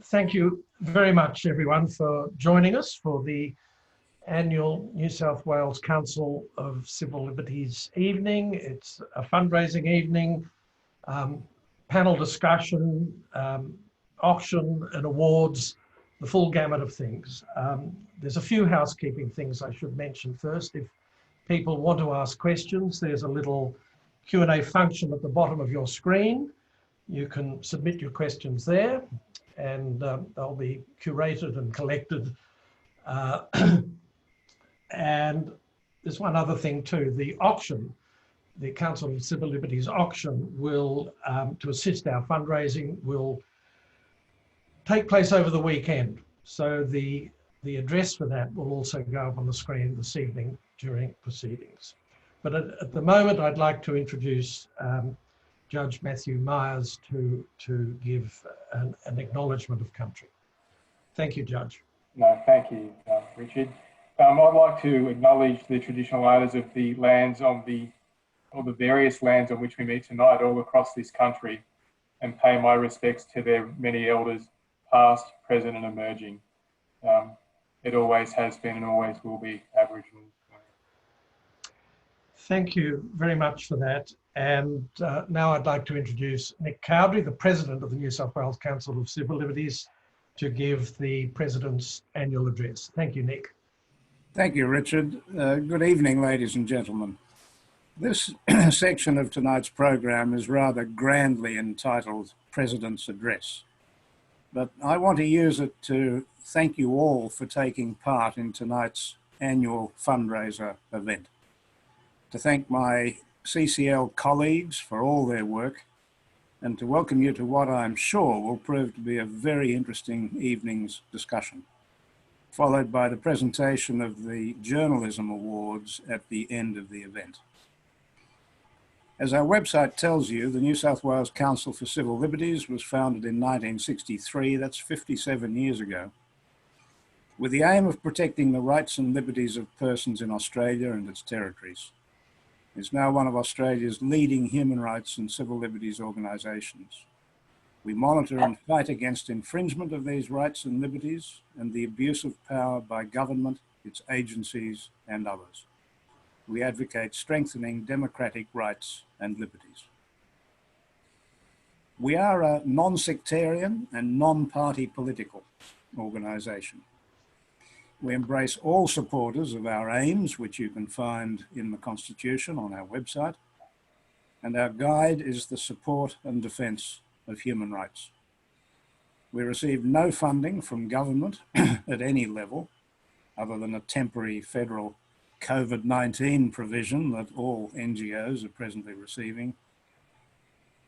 Thank you very much, everyone, for joining us for the annual New South Wales Council of Civil Liberties evening. It's a fundraising evening, panel discussion, auction and awards, the full gamut of things. There's a few housekeeping things I should mention first. If people want to ask questions, there's a little Q&A function at the bottom of your screen. You can submit your questions there, and they'll be curated and collected. And there's one other thing too, the auction, the Council of Civil Liberties auction will, to assist our fundraising, will take place over the weekend. So the address for that will also go up on the screen this evening during proceedings. But at the moment, I'd like to introduce Judge Matthew Myers to give an acknowledgement of country. Thank you, Judge. No, thank you, Richard. I'd like to acknowledge the traditional owners of the lands on the various lands on which we meet tonight all across this country, and pay my respects to their many elders, past, present and emerging. It always has been and always will be Aboriginal. Thank you very much for that. And now I'd like to introduce Nick Cowdery, the President of the New South Wales Council of Civil Liberties, to give the President's annual address. Thank you, Nick. Thank you, Richard. Good evening, ladies and gentlemen. This section of tonight's program is rather grandly entitled President's Address, but I want to use it to thank you all for taking part in tonight's annual fundraiser event, to thank my CCL colleagues for all their work, and to welcome you to what I'm sure will prove to be a very interesting evening's discussion, followed by the presentation of the Journalism Awards at the end of the event. As our website tells you, the New South Wales Council for Civil Liberties was founded in 1963, that's 57 years ago, with the aim of protecting the rights and liberties of persons in Australia and its territories. It's now one of Australia's leading human rights and civil liberties organisations. We monitor and fight against infringement of these rights and liberties and the abuse of power by government, its agencies and others. We advocate strengthening democratic rights and liberties. We are a non-sectarian and non-party political organisation. We embrace all supporters of our aims, which you can find in the Constitution on our website, and our guide is the support and defence of human rights. We receive no funding from government at any level, other than a temporary federal COVID-19 provision that all NGOs are presently receiving.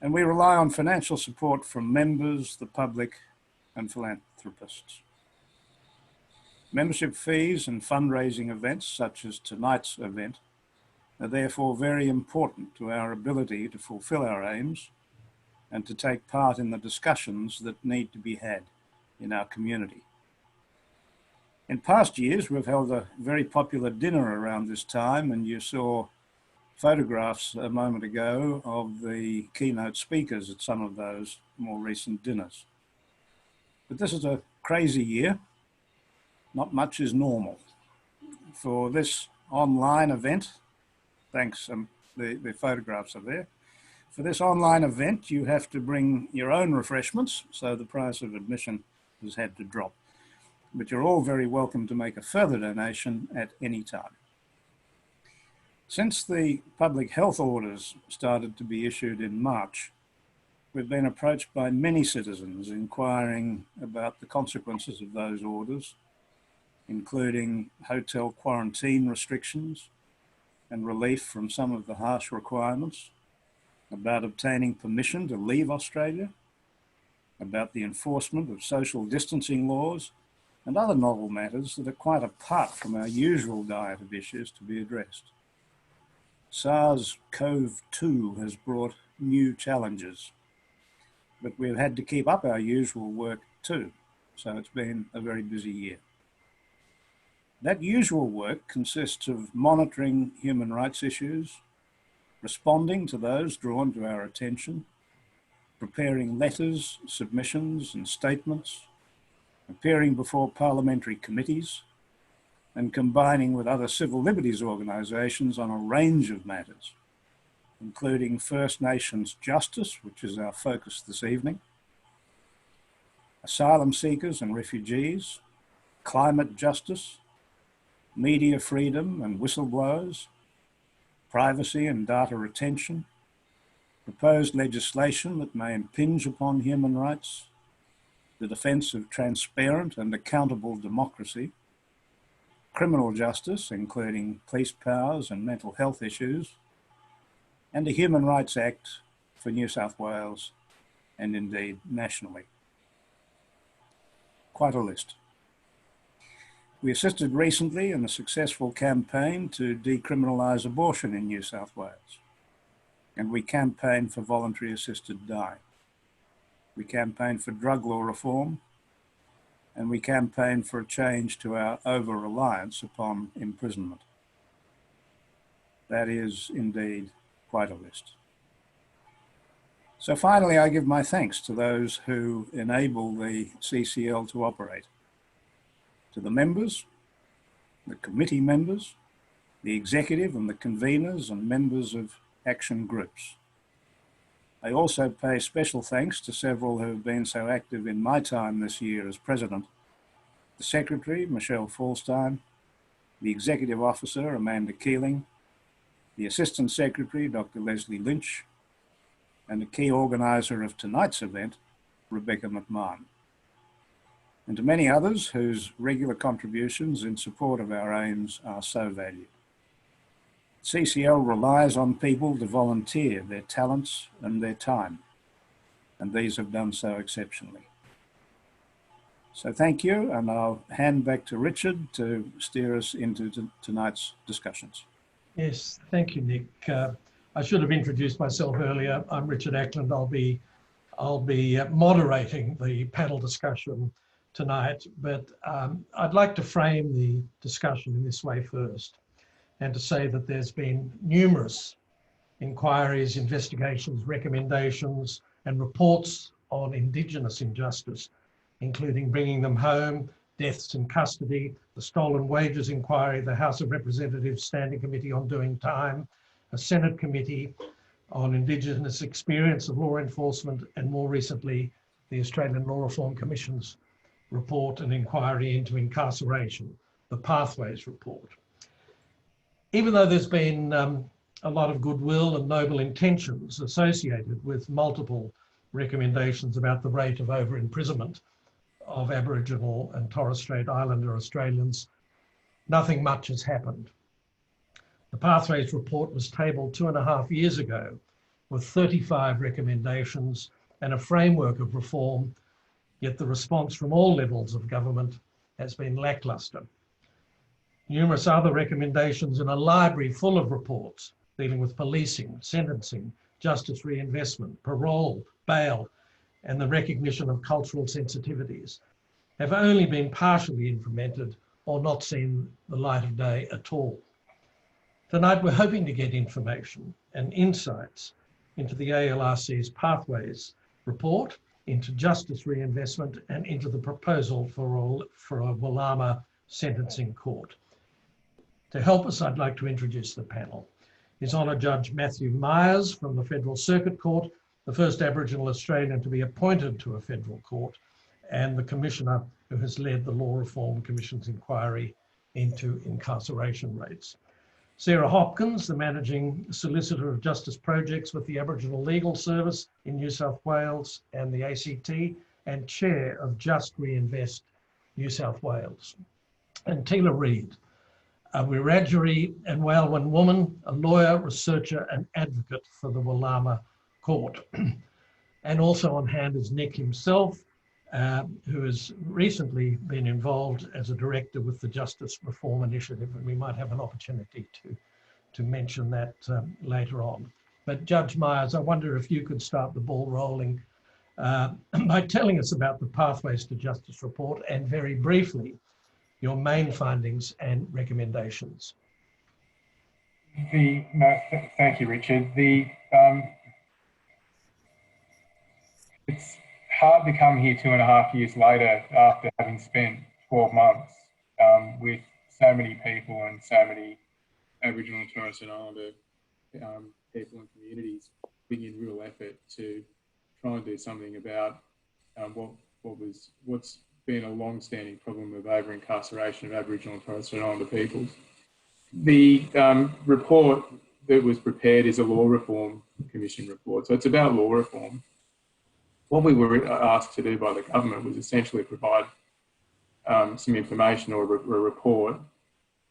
And we rely on financial support from members, the public, and philanthropists. Membership fees and fundraising events such as tonight's event are therefore very important to our ability to fulfil our aims and to take part in the discussions that need to be had in our community. In past years, we've held a very popular dinner around this time, and you saw photographs a moment ago of the keynote speakers at some of those more recent dinners. But this is a crazy year. Not much is normal. For this online event, thanks, the photographs are there. For this online event, you have to bring your own refreshments, so the price of admission has had to drop. But you're all very welcome to make a further donation at any time. Since the public health orders started to be issued in March, we've been approached by many citizens inquiring about the consequences of those orders, including hotel quarantine restrictions and relief from some of the harsh requirements, about obtaining permission to leave Australia, about the enforcement of social distancing laws, and other novel matters that are quite apart from our usual diet of issues to be addressed. SARS-CoV-2 has brought new challenges, but we've had to keep up our usual work too, so it's been a very busy year. That usual work consists of monitoring human rights issues, responding to those drawn to our attention, preparing letters, submissions and statements, appearing before parliamentary committees, and combining with other civil liberties organisations on a range of matters, including First Nations justice, which is our focus this evening, asylum seekers and refugees, climate justice, media freedom and whistleblowers, privacy and data retention, proposed legislation that may impinge upon human rights, the defence of transparent and accountable democracy, criminal justice, including police powers and mental health issues, and a Human Rights Act for New South Wales and indeed nationally. Quite a list. We assisted recently in a successful campaign to decriminalise abortion in New South Wales, and we campaigned for voluntary assisted dying. We campaigned for drug law reform, and we campaigned for a change to our over-reliance upon imprisonment. That is indeed quite a list. So finally, I give my thanks to those who enable the CCL to operate. To the members, the committee members, the executive and the conveners and members of action groups. I also pay special thanks to several who have been so active in my time this year as President: the Secretary, Michelle Fallstein, the Executive Officer, Amanda Keeling, the Assistant Secretary, Dr. Leslie Lynch, and the key organiser of tonight's event, Rebecca McMahon, and to many others whose regular contributions in support of our aims are so valued. CCL relies on people to volunteer their talents and their time, and these have done so exceptionally. So thank you, and I'll hand back to Richard to steer us into tonight's discussions. Yes, thank you, Nick. I should have introduced myself earlier. I'm Richard Ackland. I'll be moderating the panel discussion tonight, but I'd like to frame the discussion in this way first, and to say that there's been numerous inquiries, investigations, recommendations, and reports on Indigenous injustice, including bringing them home, deaths in custody, the stolen wages inquiry, the House of Representatives Standing Committee on Doing Time, a Senate committee on Indigenous experience of law enforcement, and more recently, the Australian Law Reform Commission's report and inquiry into incarceration, the Pathways report. Even though there's been a lot of goodwill and noble intentions associated with multiple recommendations about the rate of over-imprisonment of Aboriginal and Torres Strait Islander Australians, nothing much has happened. The Pathways report was tabled 2.5 years ago with 35 recommendations and a framework of reform, yet the response from all levels of government has been lacklustre. Numerous other recommendations in a library full of reports dealing with policing, sentencing, justice reinvestment, parole, bail, and the recognition of cultural sensitivities have only been partially implemented or not seen the light of day at all. Tonight, we're hoping to get information and insights into the ALRC's Pathways report, into justice reinvestment, and into the proposal for a Walama sentencing court. To help us, I'd like to introduce the panel. His Honour Judge Matthew Myers from the Federal Circuit Court, the first Aboriginal Australian to be appointed to a federal court, and the Commissioner who has led the Law Reform Commission's inquiry into incarceration rates. Sarah Hopkins, the Managing Solicitor of Justice Projects with the Aboriginal Legal Service in New South Wales and the ACT, and Chair of Just Reinvest New South Wales. And Teela Reid, a Wiradjuri and Walwan woman, a lawyer, researcher and advocate for the Walama Court. And also on hand is Nick himself, who has recently been involved as a director with the Justice Reform Initiative, and we might have an opportunity to mention that later on. But Judge Myers, I wonder if you could start the ball rolling by telling us about the Pathways to Justice report and very briefly, your main findings and recommendations. Thank you, Richard. It's hard to come here 2.5 years later after having spent 12 months with so many people and so many Aboriginal and Torres Strait Islander people and communities putting in real effort to try and do something about what's been a long-standing problem of over-incarceration of Aboriginal and Torres Strait Islander peoples. The report that was prepared is a Law Reform Commission report, so it's about law reform. What we were asked to do by the government was essentially provide some information or a report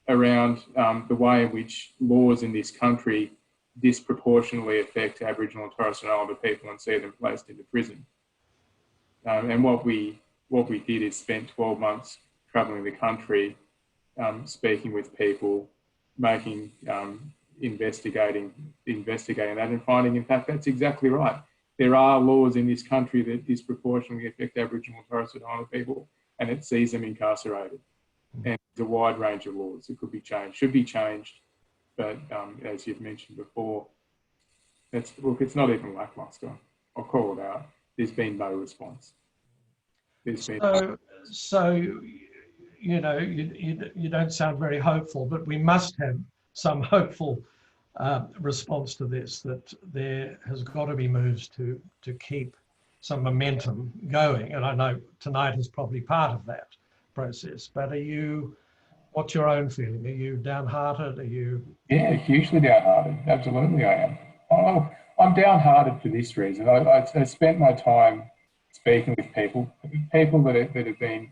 around the way in which laws in this country disproportionately affect Aboriginal and Torres Strait Islander people and see them placed into prison. And what we did is spent 12 months travelling the country, speaking with people, making, investigating that, and finding, in fact, that's exactly right. There are laws in this country that disproportionately affect Aboriginal and Torres Strait Islander people, and it sees them incarcerated. And there's a wide range of laws that could be changed, should be changed, but as you've mentioned before, it's not even lacklustre. I'll call it out. There's been no response. So you know, you don't sound very hopeful, but we must have some hopeful response to this, that there has got to be moves to keep some momentum going. And I know tonight is probably part of that process, but what's your own feeling? Are you downhearted? Are you? Yeah, hugely downhearted. Absolutely I am. I'm downhearted for this reason. I spent my time speaking with people that have been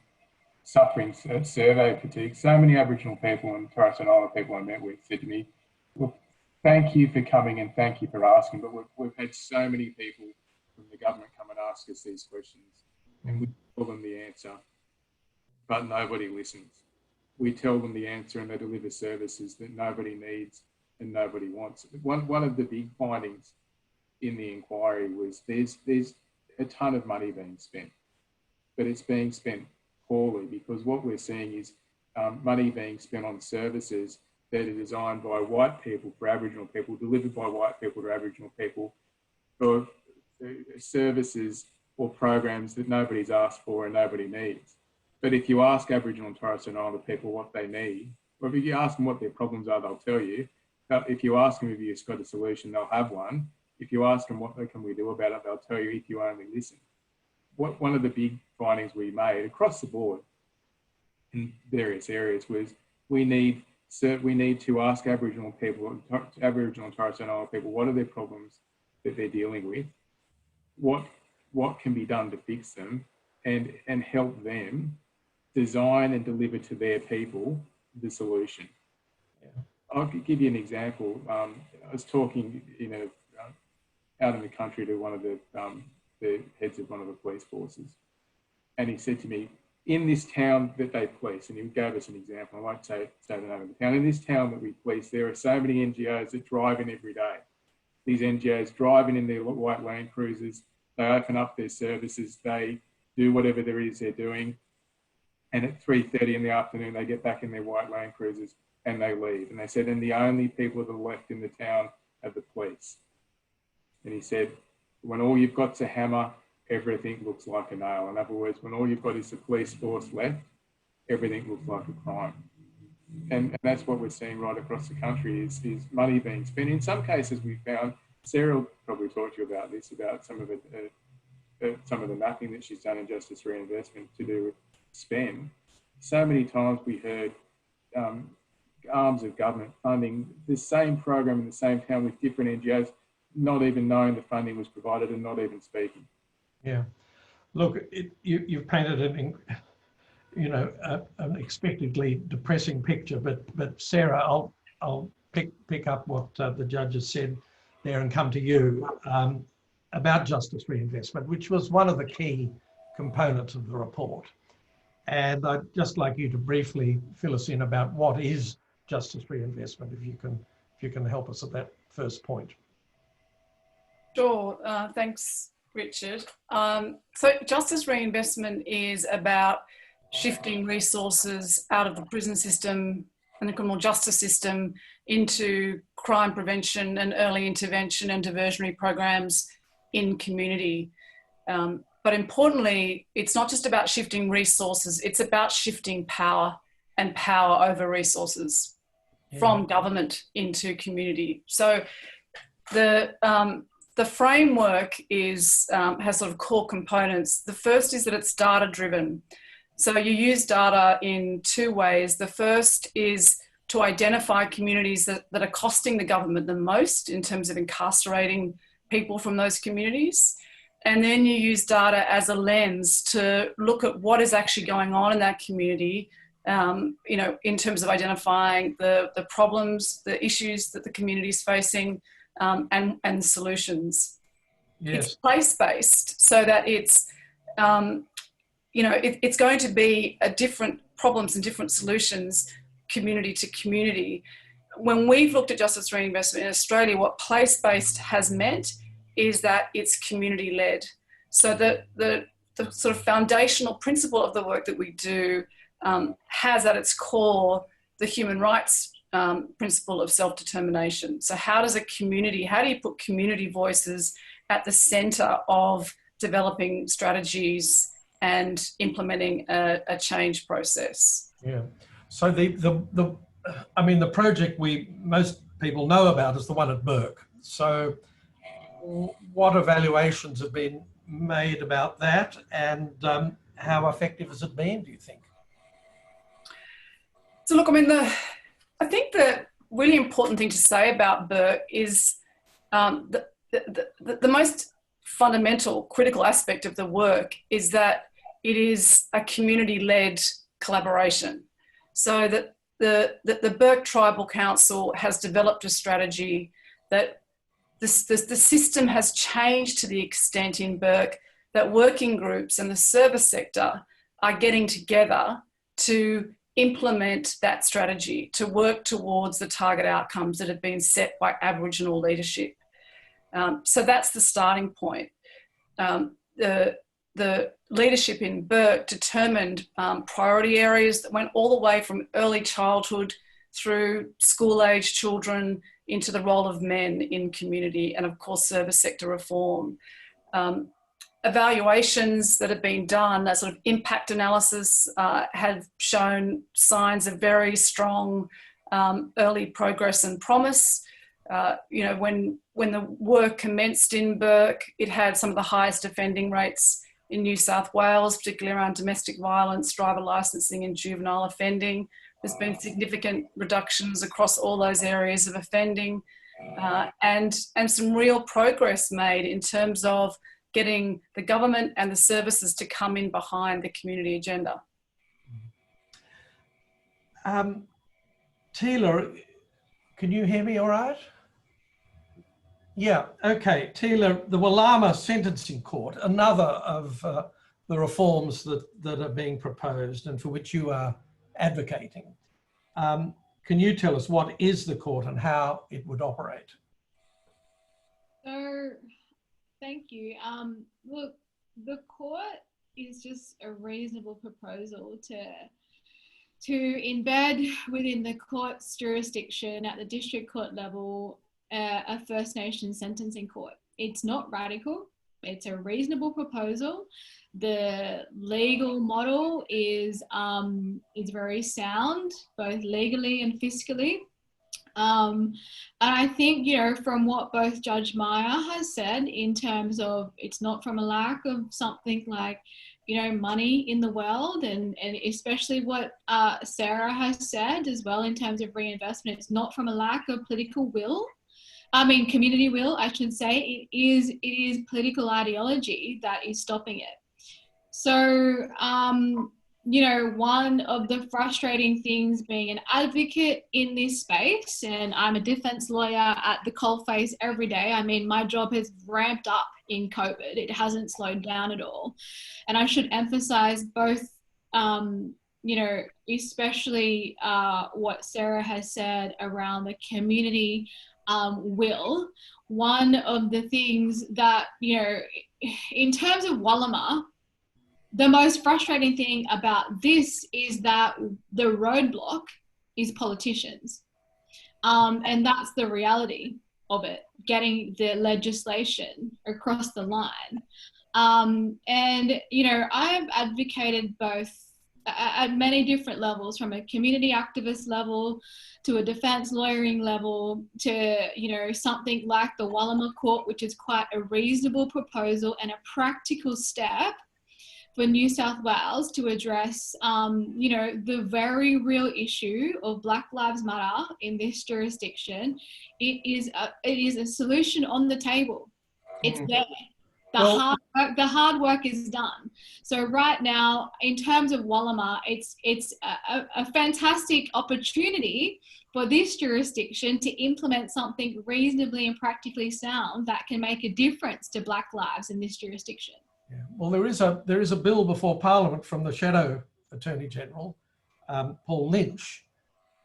suffering survey fatigue. So many Aboriginal people and Torres Strait Islander people I met with said to me, "Look, thank you for coming and thank you for asking, but we've had so many people from the government come and ask us these questions, and we tell them the answer, but nobody listens. We tell them the answer and they deliver services that nobody needs and nobody wants." One of the big findings in the inquiry was there's a ton of money being spent, but it's being spent poorly, because what we're seeing is money being spent on services that are designed by white people for Aboriginal people, delivered by white people to Aboriginal people, for services or programs that nobody's asked for and nobody needs. But if you ask Aboriginal and Torres Strait Islander people what they need, or if you ask them what their problems are, they'll tell you. If you ask them if you've got a solution, they'll have one. If you ask them what can we do about it, they'll tell you if you only listen. One of the big findings we made across the board in various areas was we need to ask Aboriginal people, Aboriginal and Torres Strait Islander people, what are their problems that they're dealing with, what can be done to fix them, and help them design and deliver to their people the solution. Yeah. I'll give you an example. I was talking out in the country to one of the heads of one of the police forces, and he said to me, in this town that they police, and he gave us an example, I won't say the name of the town, in this town that we police, there are so many NGOs that drive in every day. These NGOs drive in their white Land Cruisers, they open up their services, they do whatever there is they're doing, and at 3:30 in the afternoon they get back in their white Land Cruisers and they leave. And they said, and the only people that are left in the town are the police. And he said, when all you've got's a hammer, everything looks like a nail. In other words, when all you've got is the police force left, everything looks like a crime. And that's what we're seeing right across the country is money being spent. In some cases we found, Sarah will probably talk to you about this, about some of the mapping that she's done in Justice Reinvestment to do with spend. So many times we heard arms of government funding the same program in the same town with different NGOs, not even knowing the funding was provided and not even speaking. Yeah, look, you've painted an unexpectedly depressing picture, but Sarah, I'll pick up what the judges said there and come to you about justice reinvestment, which was one of the key components of the report. And I'd just like you to briefly fill us in about what is justice reinvestment, if you can help us at that first point. Sure, thanks, Richard. So justice reinvestment is about shifting resources out of the prison system and the criminal justice system into crime prevention and early intervention and diversionary programs in community. But But importantly, it's not just about shifting resources, it's about shifting power and power over resources from government into community. So the framework has sort of core components. The first is that it's data driven. So you use data in two ways. The first is to identify communities that are costing the government the most in terms of incarcerating people from those communities. And then you use data as a lens to look at what is actually going on in that community, in terms of identifying the problems, the issues that the community is facing, and solutions. Yes. It's place-based, so that it's it's going to be a different problems and different solutions community to community. When we've looked at justice reinvestment in Australia, what place-based has meant is that it's community-led. So the sort of foundational principle of the work that we do has at its core the human rights principle of self-determination. So how do you put community voices at the centre of developing strategies and implementing a change process? Yeah. So the project most people know about is the one at Burke. So what evaluations have been made about that, and how effective has it been, do you think? So look, I think the really important thing to say about Burke is the most fundamental, critical aspect of the work is that it is a community-led collaboration. So that the Burke Tribal Council has developed a strategy that the system has changed to the extent in Burke that working groups and the service sector are getting together to implement that strategy, to work towards the target outcomes that have been set by Aboriginal leadership. So that's the starting point. The leadership in Burke determined priority areas that went all the way from early childhood through school-age children into the role of men in community, and of course service sector reform. Evaluations that have been done, that sort of impact analysis, have shown signs of very strong early progress and promise. When the work commenced in Burke, it had some of the highest offending rates in New South Wales, particularly around domestic violence, driver licensing and juvenile offending. There's been significant reductions across all those areas of offending, and some real progress made in terms of getting the government and the services to come in behind the community agenda. Teela, can you hear me all right? Yeah, okay. Teela, the Walama Sentencing Court, another of the reforms that are being proposed and for which you are advocating. Can you tell us what is the court and how it would operate? So, thank you. Look, the court is just a reasonable proposal to embed within the court's jurisdiction at the district court level a First Nation sentencing court. It's not radical. It's a reasonable proposal. The legal model is very sound, both legally and fiscally. And I think, from what both Judge Meyer has said in terms of it's not from a lack of something like, money in the world, and especially what Sarah has said as well in terms of reinvestment, it's not from a lack of political will. Community will, I should say. It is political ideology that is stopping it. So, one of the frustrating things being an advocate in this space, and I'm a defense lawyer at the coalface every day. My job has ramped up in COVID. It hasn't slowed down at all. And I should emphasize both, especially what Sarah has said around the community will. One of the things that, in terms of Walama, the most frustrating thing about this is that the roadblock is politicians. And that's the reality of it, getting the legislation across the line. And, you know, I've advocated both at many different levels, from a community activist level to a defense lawyering level to, you know, something like the Walama Court, which is quite a reasonable proposal and a practical step for New South Wales to address, you know, the very real issue of Black Lives Matter in this jurisdiction. It is a solution on the table. It's there. The hard work is done. So right now, in terms of Walama, it's a fantastic opportunity for this jurisdiction to implement something reasonably and practically sound that can make a difference to Black lives in this jurisdiction. Yeah. Well, there is a bill before Parliament from the Shadow Attorney General, Paul Lynch.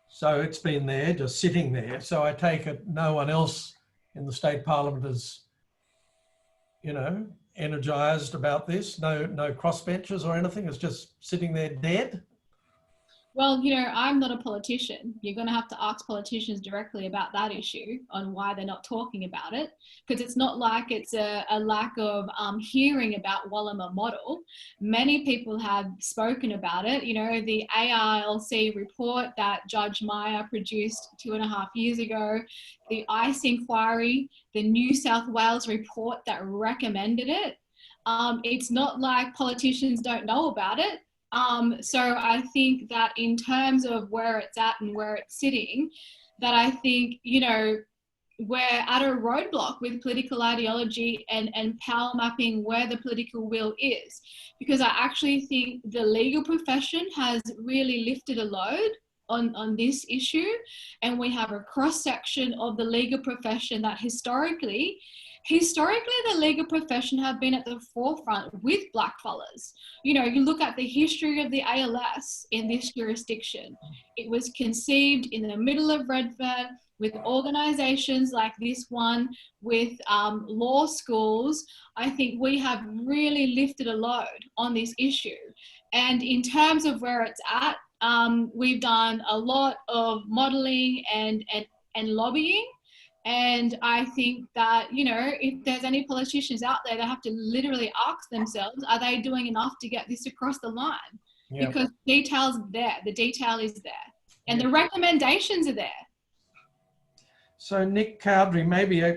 So it's been there, just sitting there. So I take it no one else in the state Parliament is, you know, energised about this. No crossbenchers or anything. It's just sitting there dead. Well, you know, I'm not a politician. You're going to have to ask politicians directly about that issue on why they're not talking about it, because it's not like it's a lack of hearing about Walama model. Many people have spoken about it. You know, the ALRC report that Judge Meyer produced 2.5 years ago, the ICE inquiry, the New South Wales report that recommended it. It's not like politicians don't know about it. So I think that in terms of where it's at and where it's sitting, that I think, you know, we're at a roadblock with political ideology and power mapping where the political will is. Because I actually think the legal profession has really lifted a load on this issue. And we have a cross-section of the legal profession that historically the legal profession have been at the forefront with blackfellas. You know, you look at the history of the ALS in this jurisdiction. It was conceived in the middle of Redfern with organisations like this one, with law schools. I think we have really lifted a load on this issue. And in terms of where it's at, we've done a lot of modelling and lobbying. And I think that, you know, if there's any politicians out there, they have to literally ask themselves, are they doing enough to get this across the line? Yeah. Because detail's there, the detail is there, and the recommendations are there. So Nick Cowdery, maybe a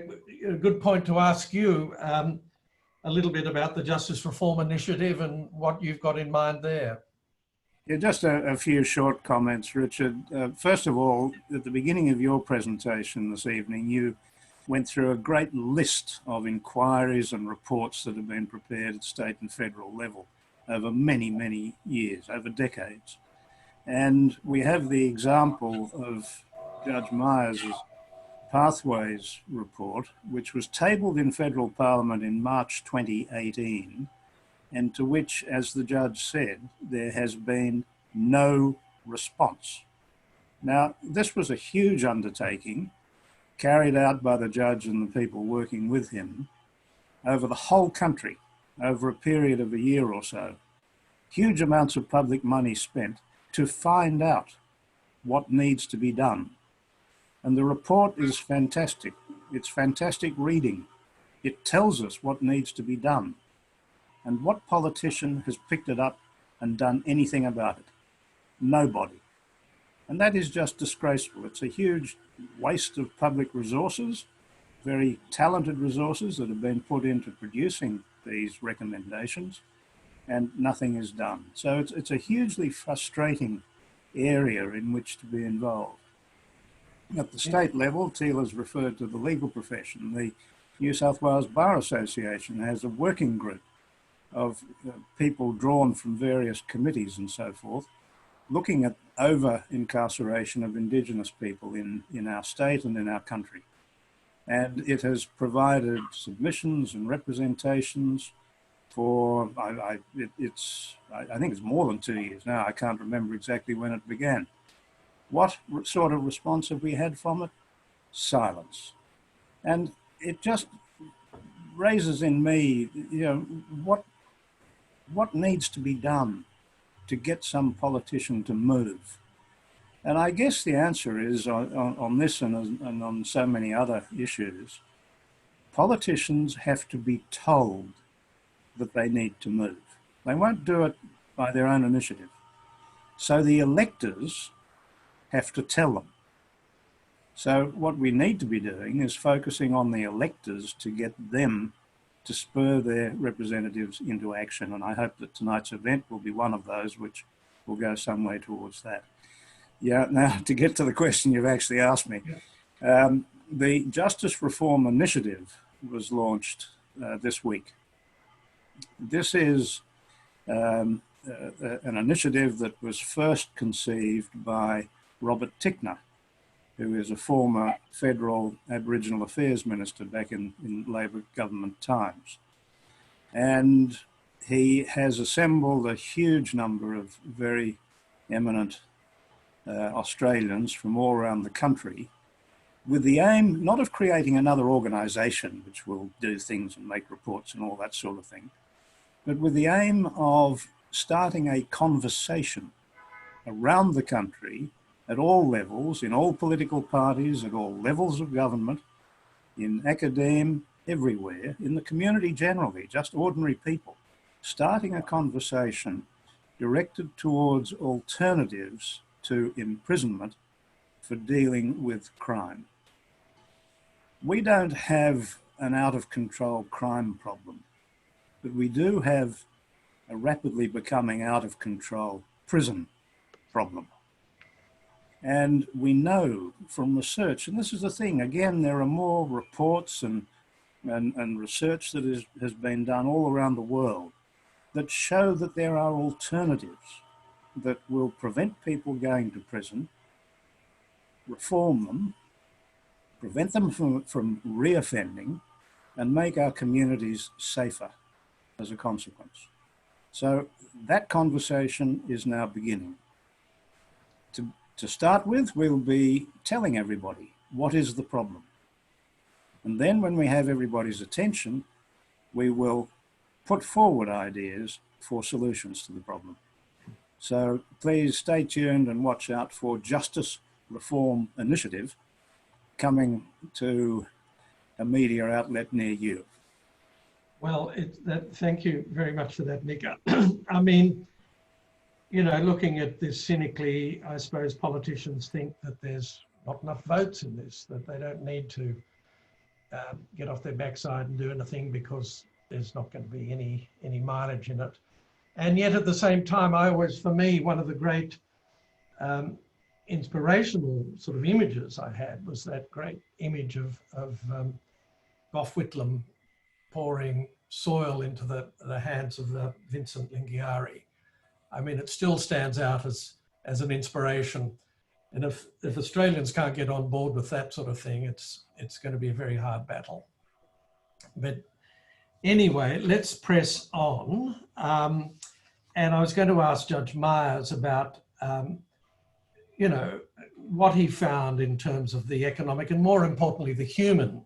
good point to ask you a little bit about the Justice Reform Initiative and what you've got in mind there. Yeah, just a few short comments, Richard. First of all, at the beginning of your presentation this evening, you went through a great list of inquiries and reports that have been prepared at state and federal level over many, many years, over decades. And we have the example of Judge Meyer's Pathways report, which was tabled in federal parliament in March 2018, and to which, as the judge said, there has been no response. Now, this was a huge undertaking carried out by the judge and the people working with him over the whole country, over a period of a year or so. Huge amounts of public money spent to find out what needs to be done. And the report is fantastic. It's fantastic reading. It tells us what needs to be done. And what politician has picked it up and done anything about it? Nobody. And that is just disgraceful. It's a huge waste of public resources, very talented resources that have been put into producing these recommendations, and nothing is done. So it's a hugely frustrating area in which to be involved. At the state level, Teela's referred to the legal profession. The New South Wales Bar Association has a working group of people drawn from various committees and so forth, looking at over-incarceration of Indigenous people in our state and in our country. And it has provided submissions and representations for, I think it's more than 2 years now. I can't remember exactly when it began. What sort of response have we had from it? Silence. And it just raises in me, you know, what needs to be done to get some politician to move? And I guess the answer is on this and on so many other issues, politicians have to be told that they need to move. They won't do it by their own initiative. So the electors have to tell them. So what we need to be doing is focusing on the electors to get them to spur their representatives into action. And I hope that tonight's event will be one of those which will go some way towards that. Yeah, now to get to the question you've actually asked me. The Justice Reform Initiative was launched this week. This is an initiative that was first conceived by Robert Tickner, who is a former federal Aboriginal Affairs Minister back in Labor government times. And he has assembled a huge number of very eminent Australians from all around the country with the aim not of creating another organisation which will do things and make reports and all that sort of thing, but with the aim of starting a conversation around the country at all levels, in all political parties, at all levels of government, in academe, everywhere, in the community generally, just ordinary people, starting a conversation directed towards alternatives to imprisonment for dealing with crime. We don't have an out-of-control crime problem, but we do have a rapidly becoming out-of-control prison problem. And we know from research, and this is the thing, again, there are more reports and research that has been done all around the world that show that there are alternatives that will prevent people going to prison, reform them, prevent them from reoffending, and make our communities safer as a consequence. So that conversation is now beginning. To start with, we'll be telling everybody what is the problem. And then when we have everybody's attention, we will put forward ideas for solutions to the problem. So please stay tuned and watch out for Justice Reform Initiative coming to a media outlet near you. Well, thank you very much for that, Nick. I mean, you know, looking at this cynically, I suppose politicians think that there's not enough votes in this, that they don't need to get off their backside and do anything because there's not going to be any mileage in it. And yet at the same time, for me, one of the great inspirational sort of images I had was that great image of Gough Whitlam pouring soil into the hands of Vincent Lingiari. I mean, it still stands out as an inspiration. And if Australians can't get on board with that sort of thing, it's going to be a very hard battle. But anyway, let's press on. And I was going to ask Judge Myers about, you know, what he found in terms of the economic and more importantly, the human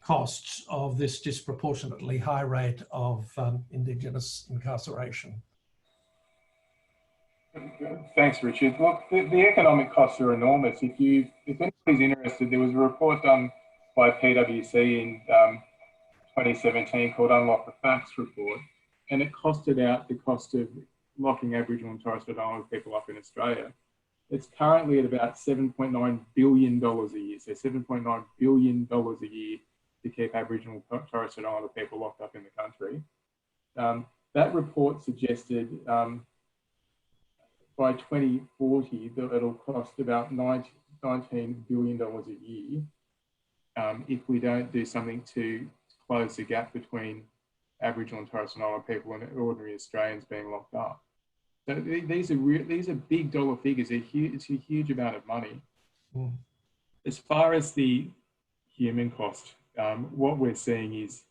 costs of this disproportionately high rate of Indigenous incarceration. Thanks, Richard. Look, the economic costs are enormous. If anybody's interested, there was a report done by PwC in 2017 called Unlock the Facts report, and it costed out the cost of locking Aboriginal and Torres Strait Islander people up in Australia. It's currently at about $7.9 billion a year, so $7.9 billion a year to keep Aboriginal and Torres Strait Islander people locked up in the country. That report suggested by 2040 that it'll cost about $19 billion a year if we don't do something to close the gap between Aboriginal and Torres Strait Islander people and ordinary Australians being locked up. So these are big dollar figures. It's a huge amount of money. Mm. As far as the human cost, what we're seeing is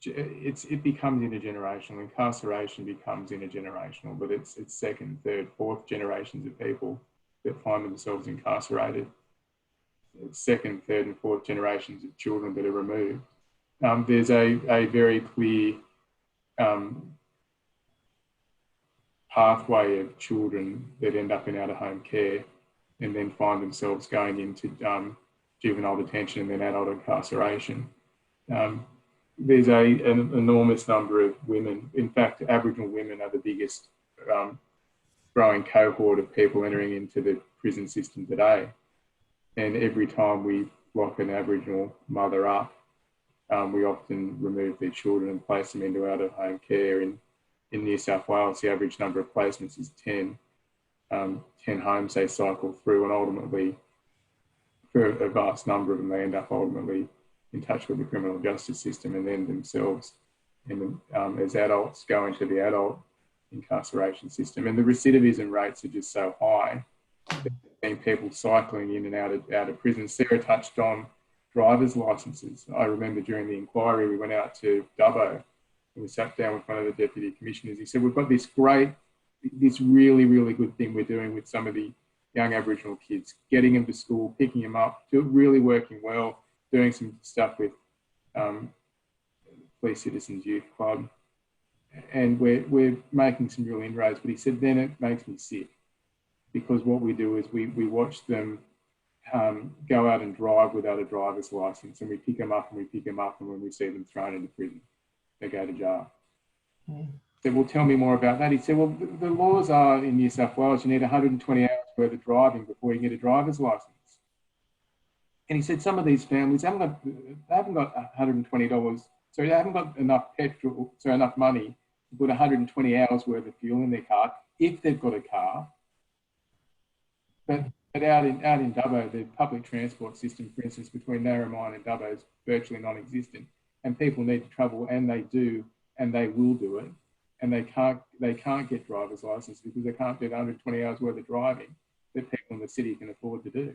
it becomes intergenerational. Incarceration becomes intergenerational, but it's second, third, fourth generations of people that find themselves incarcerated. It's second, third, and fourth generations of children that are removed. There's a very clear pathway of children that end up in out-of-home care and then find themselves going into juvenile detention and then adult incarceration. there's an enormous number of women. In fact, Aboriginal women are the biggest growing cohort of people entering into the prison system today. And every time we lock an Aboriginal mother up, we often remove their children and place them into out-of-home care. In New South Wales, the average number of placements is 10. 10 homes they cycle through, and ultimately, for a vast number of them, they end up ultimately in touch with the criminal justice system, and then themselves, and as adults, go into the adult incarceration system. And the recidivism rates are just so high. There's people cycling in and out of prison. Sarah touched on driver's licences. I remember during the inquiry, we went out to Dubbo and we sat down with one of the deputy commissioners. He said, we've got this really, really good thing we're doing with some of the young Aboriginal kids, getting them to school, picking them up, really working well, doing some stuff with Police Citizens Youth Club. And we're making some real inroads. But he said, then it makes me sick, because what we do is we watch them go out and drive without a driver's licence, and we pick them up, and when we see them thrown into prison, they go to jail. I said, well, tell me more about that. He said, well, the laws are in New South Wales, you need 120 hours worth of driving before you get a driver's licence. And he said, some of these families haven't got $120, so they haven't got enough enough money to put 120 hours worth of fuel in their car, if they've got a car. But out in Dubbo, the public transport system, for instance, between Narromine and Dubbo is virtually non-existent, and people need to travel, and they do, and they will do it, and they can't get driver's license because they can't do the 120 hours worth of driving that people in the city can afford to do.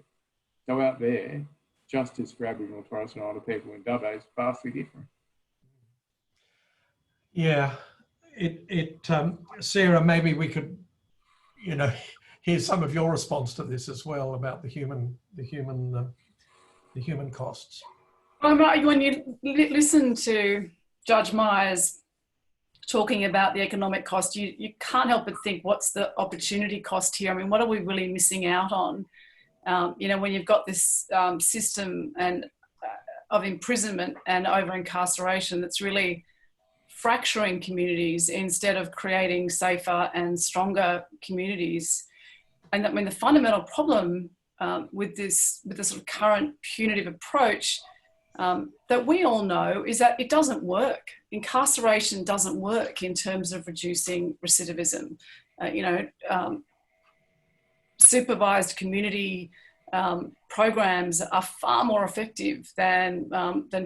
So out there, justice for Aboriginal and Torres Strait Islander people in Dubbo is vastly different. Yeah, Sarah, maybe we could, hear some of your response to this as well about the human costs. When you listen to Judge Myers talking about the economic cost, you can't help but think, what's the opportunity cost here? I mean, what are we really missing out on? When you've got this system of imprisonment and over-incarceration that's really fracturing communities instead of creating safer and stronger communities. And I mean, the fundamental problem with this sort of current punitive approach that we all know is that it doesn't work. Incarceration doesn't work in terms of reducing recidivism. Supervised community programs are far more effective than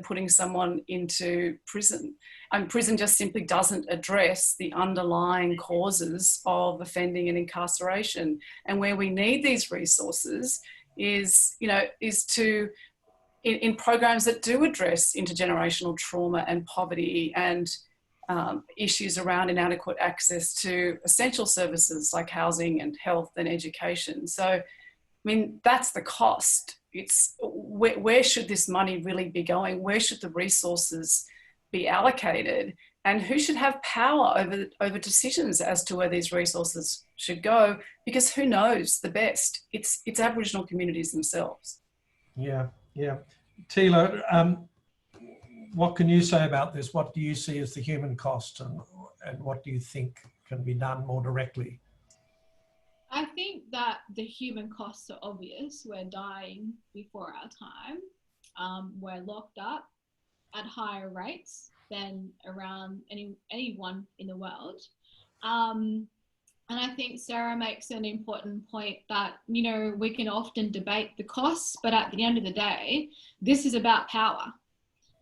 putting someone into prison. And prison just simply doesn't address the underlying causes of offending and incarceration. And where we need these resources is in programs that do address intergenerational trauma and poverty and issues around inadequate access to essential services like housing and health and education. So, I mean, that's the cost. It's where should this money really be going? Where should the resources be allocated? And who should have power over decisions as to where these resources should go? Because who knows the best? It's Aboriginal communities themselves. Yeah. Teela, what can you say about this? What do you see as the human cost, and what do you think can be done more directly? I think that the human costs are obvious. We're dying before our time. We're locked up at higher rates than around anyone in the world. And I think Sarah makes an important point that, we can often debate the costs, but at the end of the day, this is about power.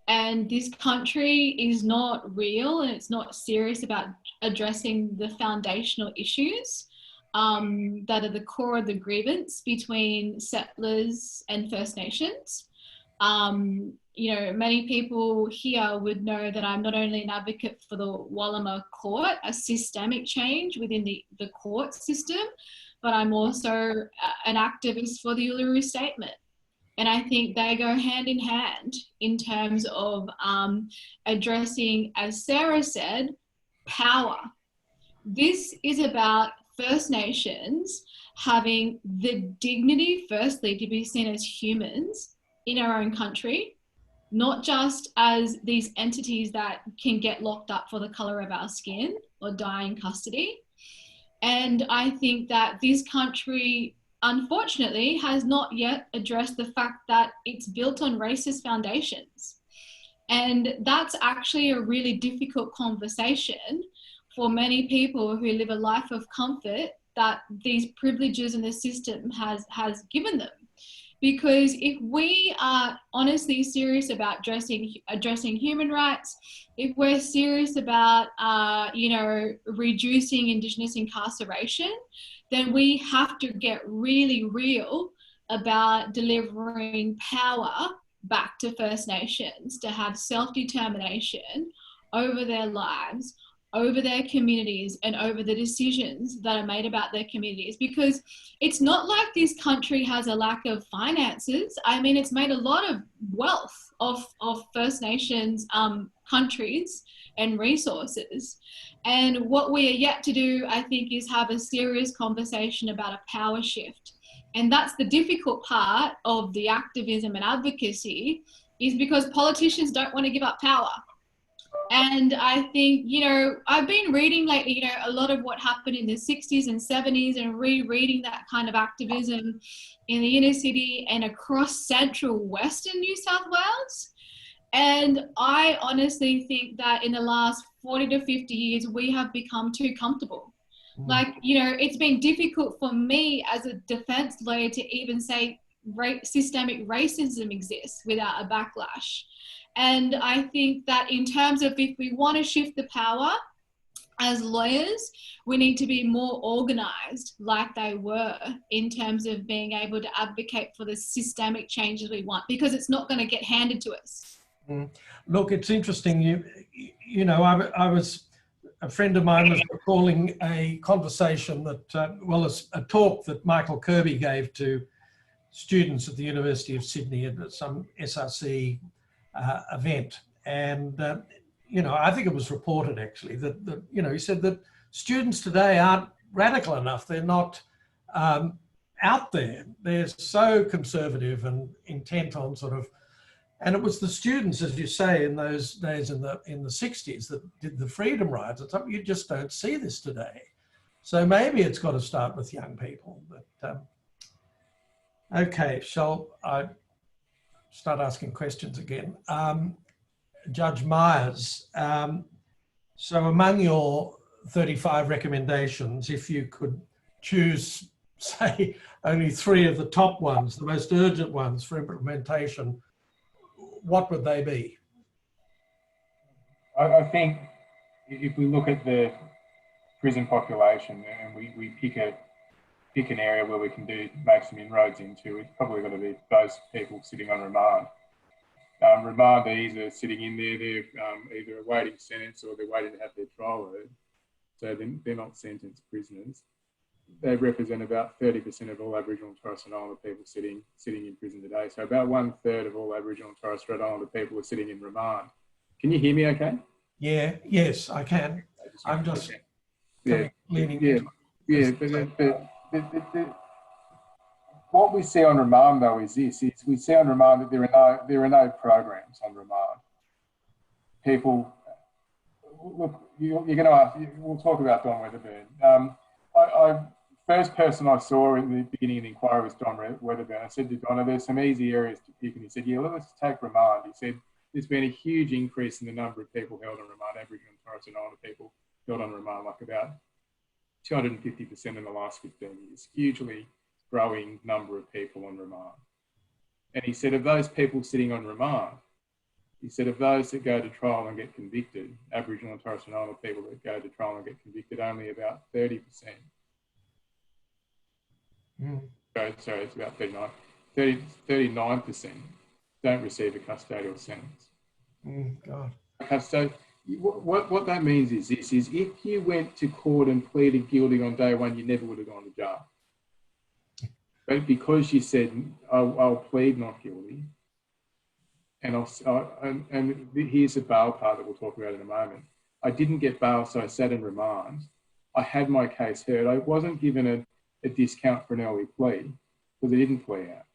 And this country is not real, and it's not serious about addressing the foundational issues that are the core of the grievance between settlers and First Nations. Many people here would know that I'm not only an advocate for the Walama Court, a systemic change within the court system, but I'm also an activist for the Uluru Statement. And I think they go hand in hand in terms of addressing, as Sarah said, power. This is about First Nations having the dignity, firstly, to be seen as humans in our own country, not just as these entities that can get locked up for the colour of our skin or die in custody. And I think that this country, unfortunately, has not yet addressed the fact that it's built on racist foundations. And that's actually a really difficult conversation for many people who live a life of comfort that these privileges in the system has given them. Because if we are honestly serious about addressing human rights, if we're serious about, reducing Indigenous incarceration, then we have to get really real about delivering power back to First Nations to have self-determination over their lives, over their communities, and over the decisions that are made about their communities. Because it's not like this country has a lack of finances. I mean, it's made a lot of wealth of First Nations countries and resources. And what we are yet to do, I think, is have a serious conversation about a power shift. And that's the difficult part of the activism and advocacy, is because politicians don't want to give up power. And I think, I've been reading lately, a lot of what happened in the 60s and 70s and rereading that kind of activism in the inner city and across central Western New South Wales. And I honestly think that in the last 40 to 50 years, we have become too comfortable. Like, it's been difficult for me as a defense lawyer to even say systemic racism exists without a backlash. And I think that in terms of if we want to shift the power as lawyers, we need to be more organised like they were in terms of being able to advocate for the systemic changes we want, because it's not going to get handed to us. Look, it's interesting. A friend of mine was recalling a conversation that, a talk that Michael Kirby gave to students at the University of Sydney at some SRC event. And, I think it was reported actually that he said that students today aren't radical enough. They're not out there. They're so conservative and intent on and it was the students, as you say, in those days in the 60s that did the freedom rides. It's something you just don't see this today. So maybe it's got to start with young people. But okay, shall I start asking questions again? Judge Myers, so among your 35 recommendations, if you could choose, say, only 3 of the top ones, the most urgent ones for implementation, what would they be? I think if we look at the prison population and we pick an area where we can make some inroads into, it's probably going to be those people sitting on remand. Remandees are sitting in there, they're either awaiting sentence or they're waiting to have their trial heard. So they're not sentenced prisoners. They represent about 30% of all Aboriginal and Torres Strait Islander people sitting in prison today. So about 1/3 of all Aboriginal and Torres Strait Islander people are sitting in remand. Can you hear me okay? Yeah, yes, I can. I'm just leaning. But what we see on remand though is this: we see on remand that there are no programs on remand. People, look, you're going to ask. We'll talk about Don Weatherburn. First person I saw in the beginning of the inquiry was Don Weatherburn. I said to Donna, there's some easy areas to pick, and he said, yeah, let's take remand. He said, there's been a huge increase in the number of people held on remand, Aboriginal and Torres Strait Islander people held on remand, like about 250% in the last 15 years, hugely growing number of people on remand. And he said, of those people sitting on remand, he said, of those that go to trial and get convicted, Aboriginal and Torres Strait Islander people that go to trial and get convicted, only about 30%. Sorry, it's about 39% don't receive a custodial sentence. God. So what that means is this, is if you went to court and pleaded guilty on day one, you never would have gone to jail. But because you said, I'll plead not guilty, and here's the bail part that we'll talk about in a moment. I didn't get bail, so I sat in remand. I had my case heard. I wasn't given a discount for an early plea because I didn't plead out.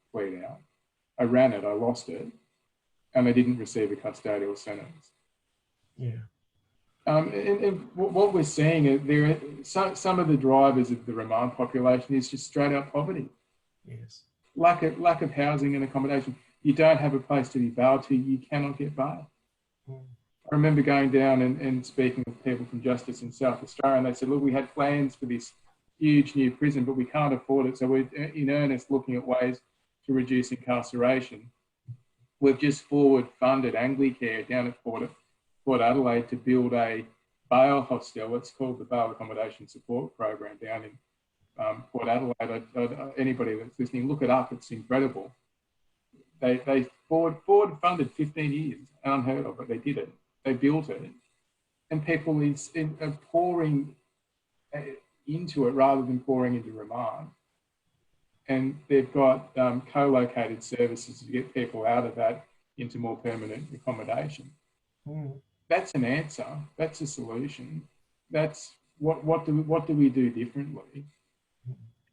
I ran it, I lost it, and they didn't receive a custodial sentence. Yeah. And what we're seeing is there are some of the drivers of the remand population is just straight up poverty. Yes. Lack of housing and accommodation. You don't have a place to be bailed to, you cannot get bail. I remember going down and speaking with people from Justice in South Australia, and they said, look, we had plans for this huge new prison, but we can't afford it. So we're in earnest looking at ways to reduce incarceration. We've just forward funded Anglicare down at Port Adelaide to build a bail hostel. It's called the Bail Accommodation Support Program down in Port Adelaide. Anybody that's listening, look it up. It's incredible. They forward funded 15 years, unheard of, but they did it. They built it, and people are pouring into it rather than pouring into remand. And they've got co-located services to get people out of that into more permanent accommodation. That's an answer. That's a solution. That's what do we do differently?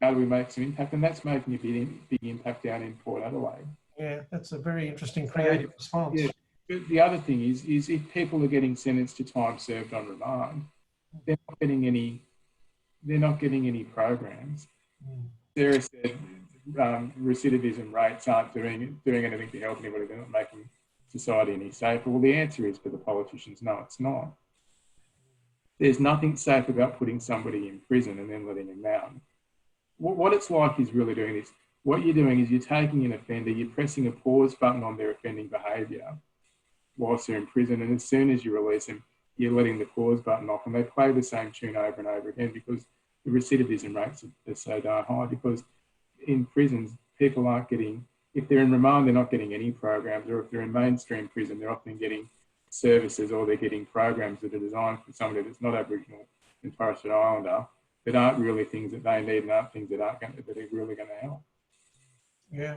How do we make some impact? And that's making a big impact down in Port Adelaide. Yeah, that's a very interesting creative response. Yeah. But the other thing is if people are getting sentenced to time served on remand, they're not getting any programs. Sarah said recidivism rates aren't doing anything to help anybody. They're not making society any safer. Well, the answer is for the politicians, no, it's not. There's nothing safe about putting somebody in prison and then letting them out. What it's like is really doing this. What you're doing is you're taking an offender, you're pressing a pause button on their offending behaviour whilst they're in prison, and as soon as you release them, you're letting the pause button off, and they play the same tune over and over again because the recidivism rates are so darn high. Because in prisons, people aren't getting, if they're in remand, they're not getting any programs, or if they're in mainstream prison, they're often getting services, or they're getting programs that are designed for somebody that's not Aboriginal and Torres Strait Islander, that aren't really things that they need and aren't things that are really going to help. Yeah.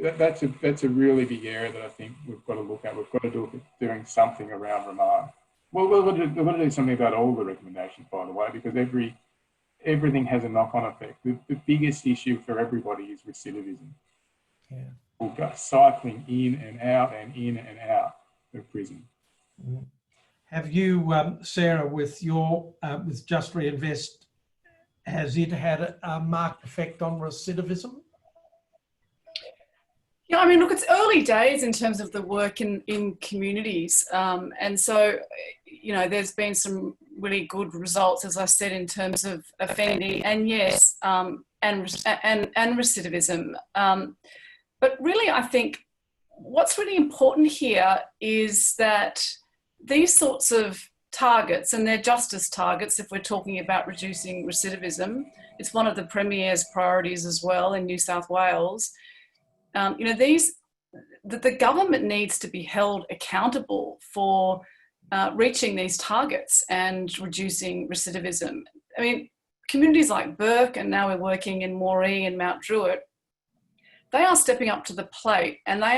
That's a really big area that I think we've got to look at. We've got to look at doing something around remand. Well, we've got to do something about all the recommendations, by the way, because everything has a knock-on effect. The biggest issue for everybody is recidivism. Yeah. We'll go cycling in and out of prison. Have you, Sarah, with your with Just Reinvest, has it had a marked effect on recidivism? Yeah, I mean, look, it's early days in terms of the work in communities. And so, you know, there's been some really good results, as I said, in terms of offending and yes, and recidivism. But really, I think what's really important here is that these sorts of targets, and they're justice targets if we're talking about reducing recidivism, it's one of the Premier's priorities as well in New South Wales. You know, the government needs to be held accountable for reaching these targets and reducing recidivism. I mean, communities like Burke, and now we're working in Moree and Mount Druitt, they are stepping up to the plate, and they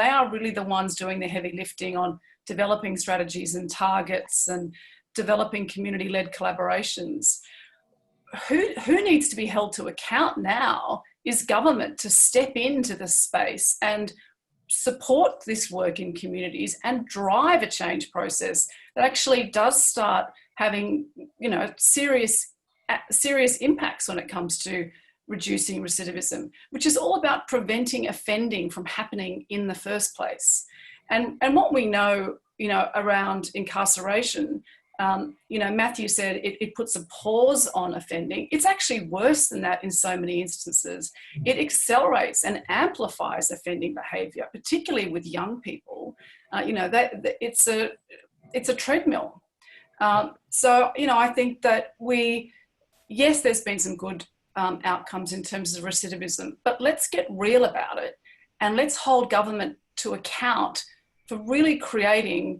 are really the ones doing the heavy lifting on developing strategies and targets and developing community-led collaborations. Who needs to be held to account now is government to step into the space and support this work in communities and drive a change process that actually does start having, you know, serious impacts when it comes to reducing recidivism, which is all about preventing offending from happening in the first place. And what we know, you know, around incarceration, you know, Matthew said it puts a pause on offending. It's actually worse than that in so many instances. It accelerates and amplifies offending behaviour, particularly with young people. You know, it's a treadmill. So, you know, I think that yes, there's been some good outcomes in terms of recidivism, but let's get real about it, and let's hold government to account for really creating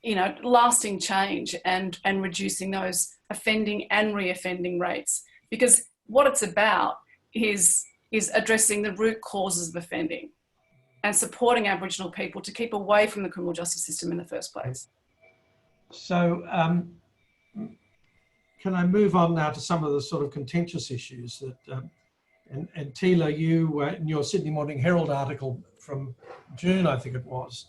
you know, lasting change and reducing those offending and reoffending rates. Because what it's about is addressing the root causes of offending and supporting Aboriginal people to keep away from the criminal justice system in the first place. So can I move on now to some of the sort of contentious issues that, and Teela, you in your Sydney Morning Herald article from June, I think it was,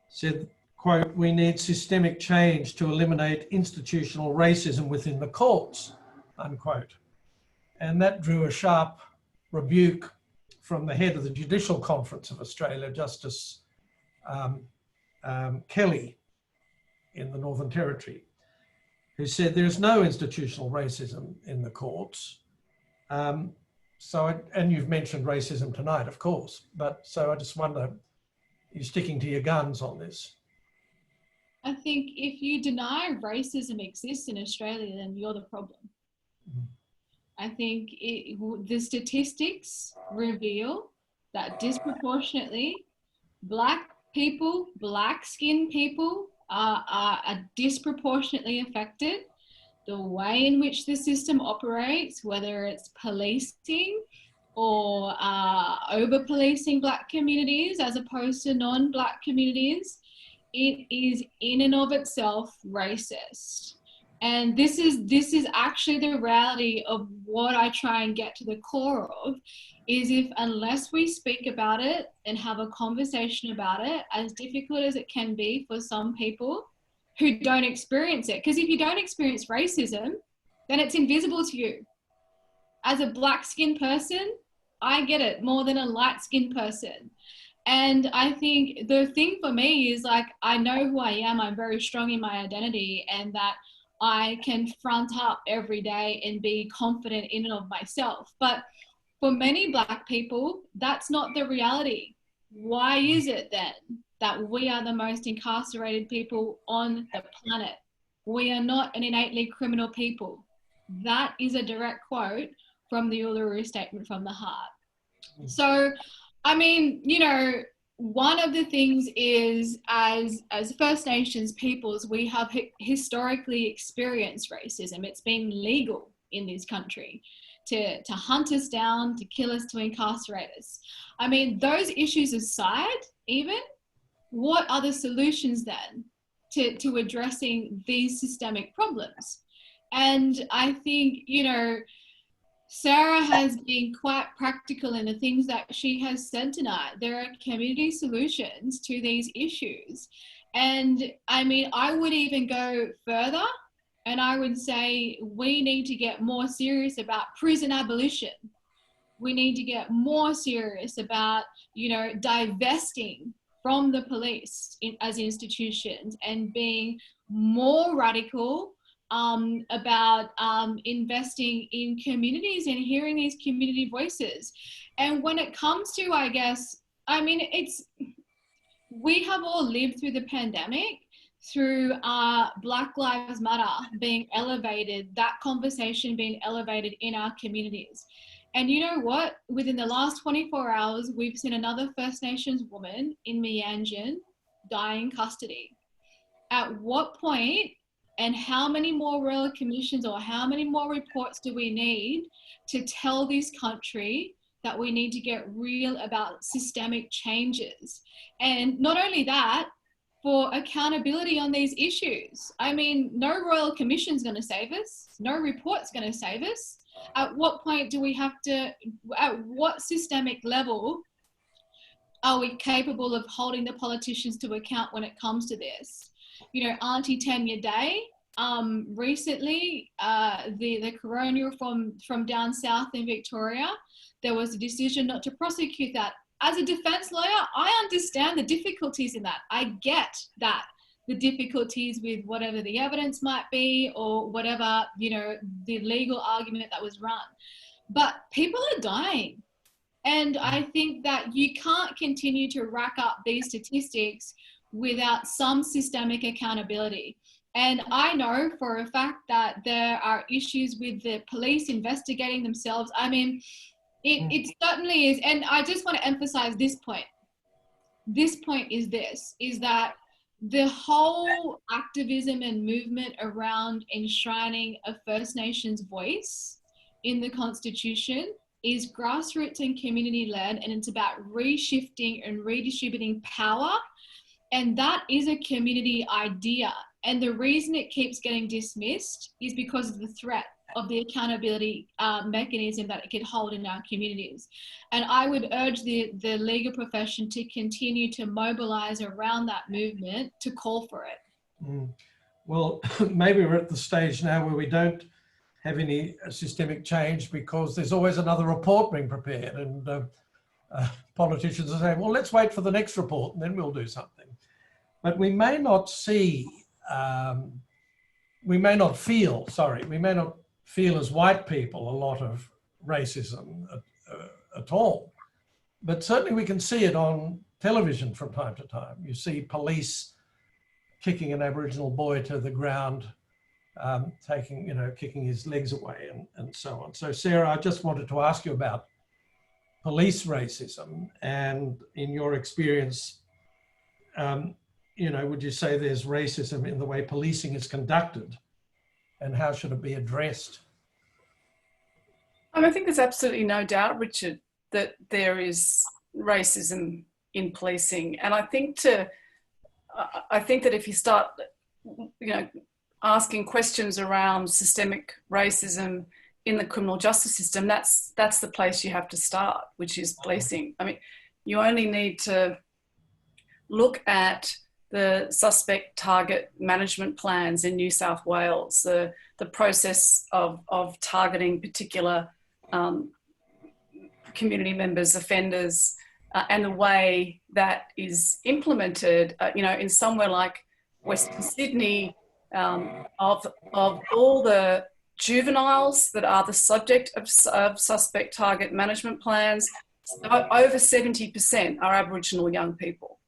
said, quote, "We need systemic change to eliminate institutional racism within the courts," unquote. And that drew a sharp rebuke from the head of the Judicial Conference of Australia, Justice Kelly in the Northern Territory, who said there's no institutional racism in the courts. And you've mentioned racism tonight, of course, but so I just wonder, you're sticking to your guns on this? I think if you deny racism exists in Australia, then you're the problem. Mm-hmm. I think the statistics reveal that disproportionately Black people, black-skinned people are disproportionately affected. The way in which the system operates, whether it's policing or over-policing Black communities as opposed to non-Black communities, it is in and of itself racist. And this is actually the reality of what I try and get to the core of, is if unless we speak about it and have a conversation about it, as difficult as it can be for some people who don't experience it, because if you don't experience racism, then it's invisible to you. As a black-skinned person, I get it more than a light-skinned person. And I think the thing for me is, like, I know who I am, I'm very strong in my identity, and that I can front up every day and be confident in and of myself. But for many Black people, that's not the reality. Why is it then that we are the most incarcerated people on the planet? We are not an innately criminal people. That is a direct quote from the Uluru Statement from the Heart. So, I mean, you know, one of the things is, as First Nations peoples, we have historically experienced racism. It's been legal in this country to hunt us down, to kill us, to incarcerate us. I mean, those issues aside, even, what are the solutions then to addressing these systemic problems? And I think, you know, Sarah has been quite practical in the things that she has said tonight. There are community solutions to these issues. And I mean, I would even go further, and I would say we need to get more serious about prison abolition. We need to get more serious about, you know, divesting from the police as institutions and being more radical about investing in communities and hearing these community voices. And when it comes to, I guess, I mean, we have all lived through the pandemic, through Black Lives Matter being elevated, that conversation being elevated in our communities. And you know what? Within the last 24 hours, we've seen another First Nations woman in Meanjin die in custody. At what point and how many more royal commissions or how many more reports do we need to tell this country that we need to get real about systemic changes? And not only that, for accountability on these issues. I mean, no royal commission's going to save us. No report's going to save us. At what point do we have to, at what systemic level are we capable of holding the politicians to account when it comes to this? You know, Auntie Tanya Day, recently, the coronial from down south in Victoria, there was a decision not to prosecute that. As a defense lawyer, I understand the difficulties in that. I get that, the difficulties with whatever the evidence might be or whatever, you know, the legal argument that was run. But people are dying. And I think that you can't continue to rack up these statistics without some systemic accountability. And I know for a fact that there are issues with the police investigating themselves. I mean, it certainly is. And I just want to emphasize this point. This point is that the whole activism and movement around enshrining a First Nations voice in the Constitution is grassroots and community-led, and it's about reshifting and redistributing power. And that is a community idea. And the reason it keeps getting dismissed is because of the threat of the accountability mechanism that it can hold in our communities. And I would urge the legal profession to continue to mobilise around that movement to call for it. Well, maybe we're at the stage now where we don't have any systemic change because there's always another report being prepared, and politicians are saying, well, let's wait for the next report and then we'll do something. But we may not see, we may not feel as white people a lot of racism at all. But certainly we can see it on television from time to time. You see police kicking an Aboriginal boy to the ground, kicking his legs away and so on. So Sarah, I just wanted to ask you about police racism, and in your experience, would you say there's racism in the way policing is conducted, and how should it be addressed? I think there's absolutely no doubt, Richard, that there is racism in policing, and I think that if you start, asking questions around systemic racism in the criminal justice system, that's the place you have to start, which is policing. I mean, you only need to look at the suspect target management plans in New South Wales, the process of targeting particular community members, offenders, and the way that is implemented, in somewhere like Western Sydney, of all the juveniles that are the subject of suspect target management plans, over 70% are Aboriginal young people.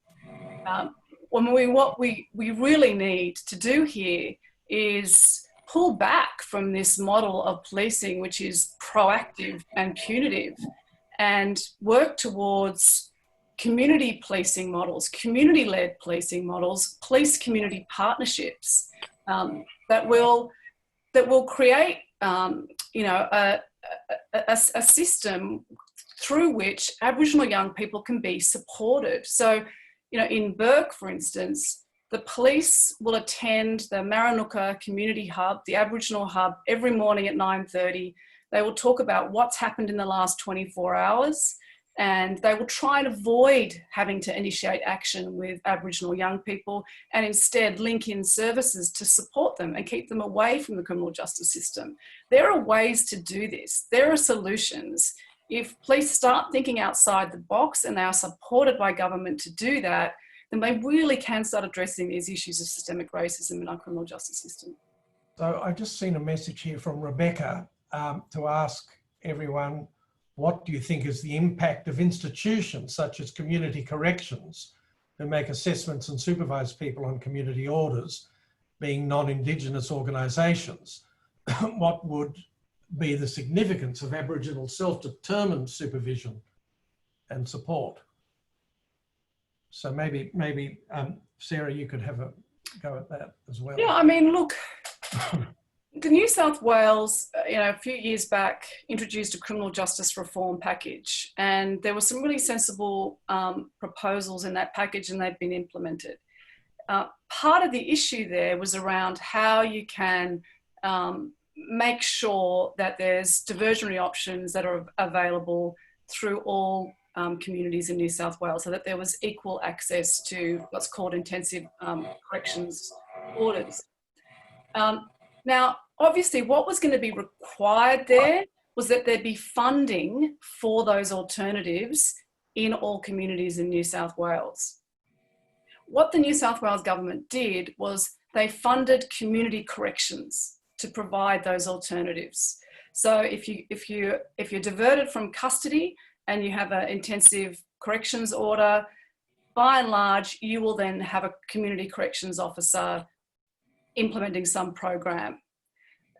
What we really need to do here is pull back from this model of policing, which is proactive and punitive, and work towards community policing models, community-led policing models, police-community partnerships that will create, a system through which Aboriginal young people can be supported. So, in Bourke, for instance, the police will attend the Maranoka Community Hub, the Aboriginal Hub, every morning at 9:30. They will talk about what's happened in the last 24 hours, and they will try and avoid having to initiate action with Aboriginal young people and instead link in services to support them and keep them away from the criminal justice system. There are ways to do this. There are solutions. If police start thinking outside the box and they are supported by government to do that, then they really can start addressing these issues of systemic racism in our criminal justice system. So I've just seen a message here from Rebecca to ask everyone, what do you think is the impact of institutions such as community corrections who make assessments and supervise people on community orders, being non-Indigenous organisations? What would be the significance of Aboriginal self-determined supervision and support? So maybe Sarah, you could have a go at that as well. Yeah, I mean, look, the New South Wales, a few years back, introduced a criminal justice reform package, and there were some really sensible proposals in that package, and they've been implemented. Part of the issue there was around how you can make sure that there's diversionary options that are available through all communities in New South Wales, so that there was equal access to what's called intensive corrections orders. Now, obviously, what was going to be required there was that there be funding for those alternatives in all communities in New South Wales. What the New South Wales government did was they funded community corrections to provide those alternatives. So if you're diverted from custody and you have an intensive corrections order, by and large, you will then have a community corrections officer implementing some program.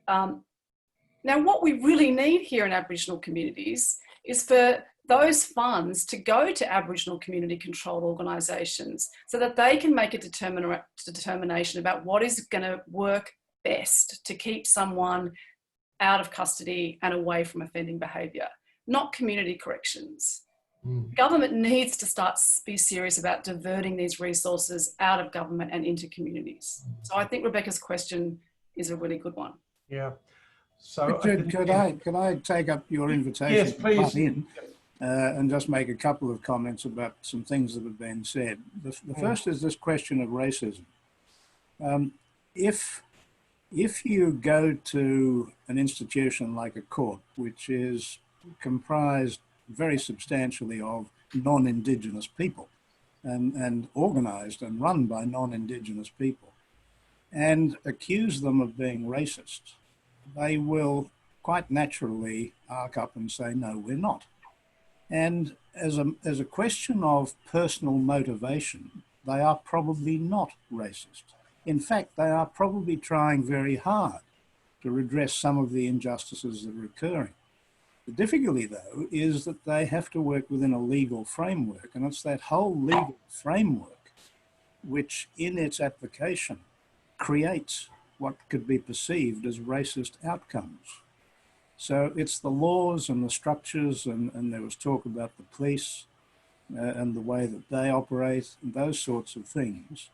Now, what we really need here in Aboriginal communities is for those funds to go to Aboriginal community controlled organisations so that they can make a determination about what is going to work best to keep someone out of custody and away from offending behaviour, not community corrections. Government needs to start to be serious about diverting these resources out of government and into communities. So I think Rebecca's question is a really good one. Yeah. So Richard, could I take up your invitation Yes, to please. butt in and just make a couple of comments about some things that have been said. The first is this question of racism. If you go to an institution like a court, which is comprised very substantially of non-Indigenous people and organised and run by non-Indigenous people, and accuse them of being racist, they will quite naturally arc up and say, no, we're not. And as a question of personal motivation, they are probably not racist. In fact, they are probably trying very hard to redress some of the injustices that are occurring. The difficulty, though, is that they have to work within a legal framework, and it's that whole legal framework which, in its application, creates what could be perceived as racist outcomes. So it's the laws and the structures, and there was talk about the police and the way that they operate, and those sorts of things.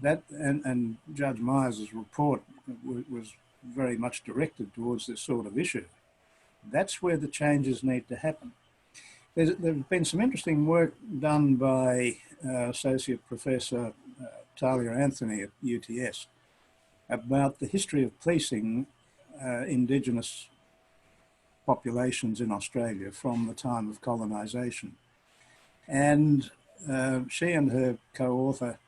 That and Judge Myers' report was very much directed towards this sort of issue. That's where the changes need to happen. There's been some interesting work done by Associate Professor Talia Anthony at UTS about the history of policing Indigenous populations in Australia from the time of colonisation. And she and her co-author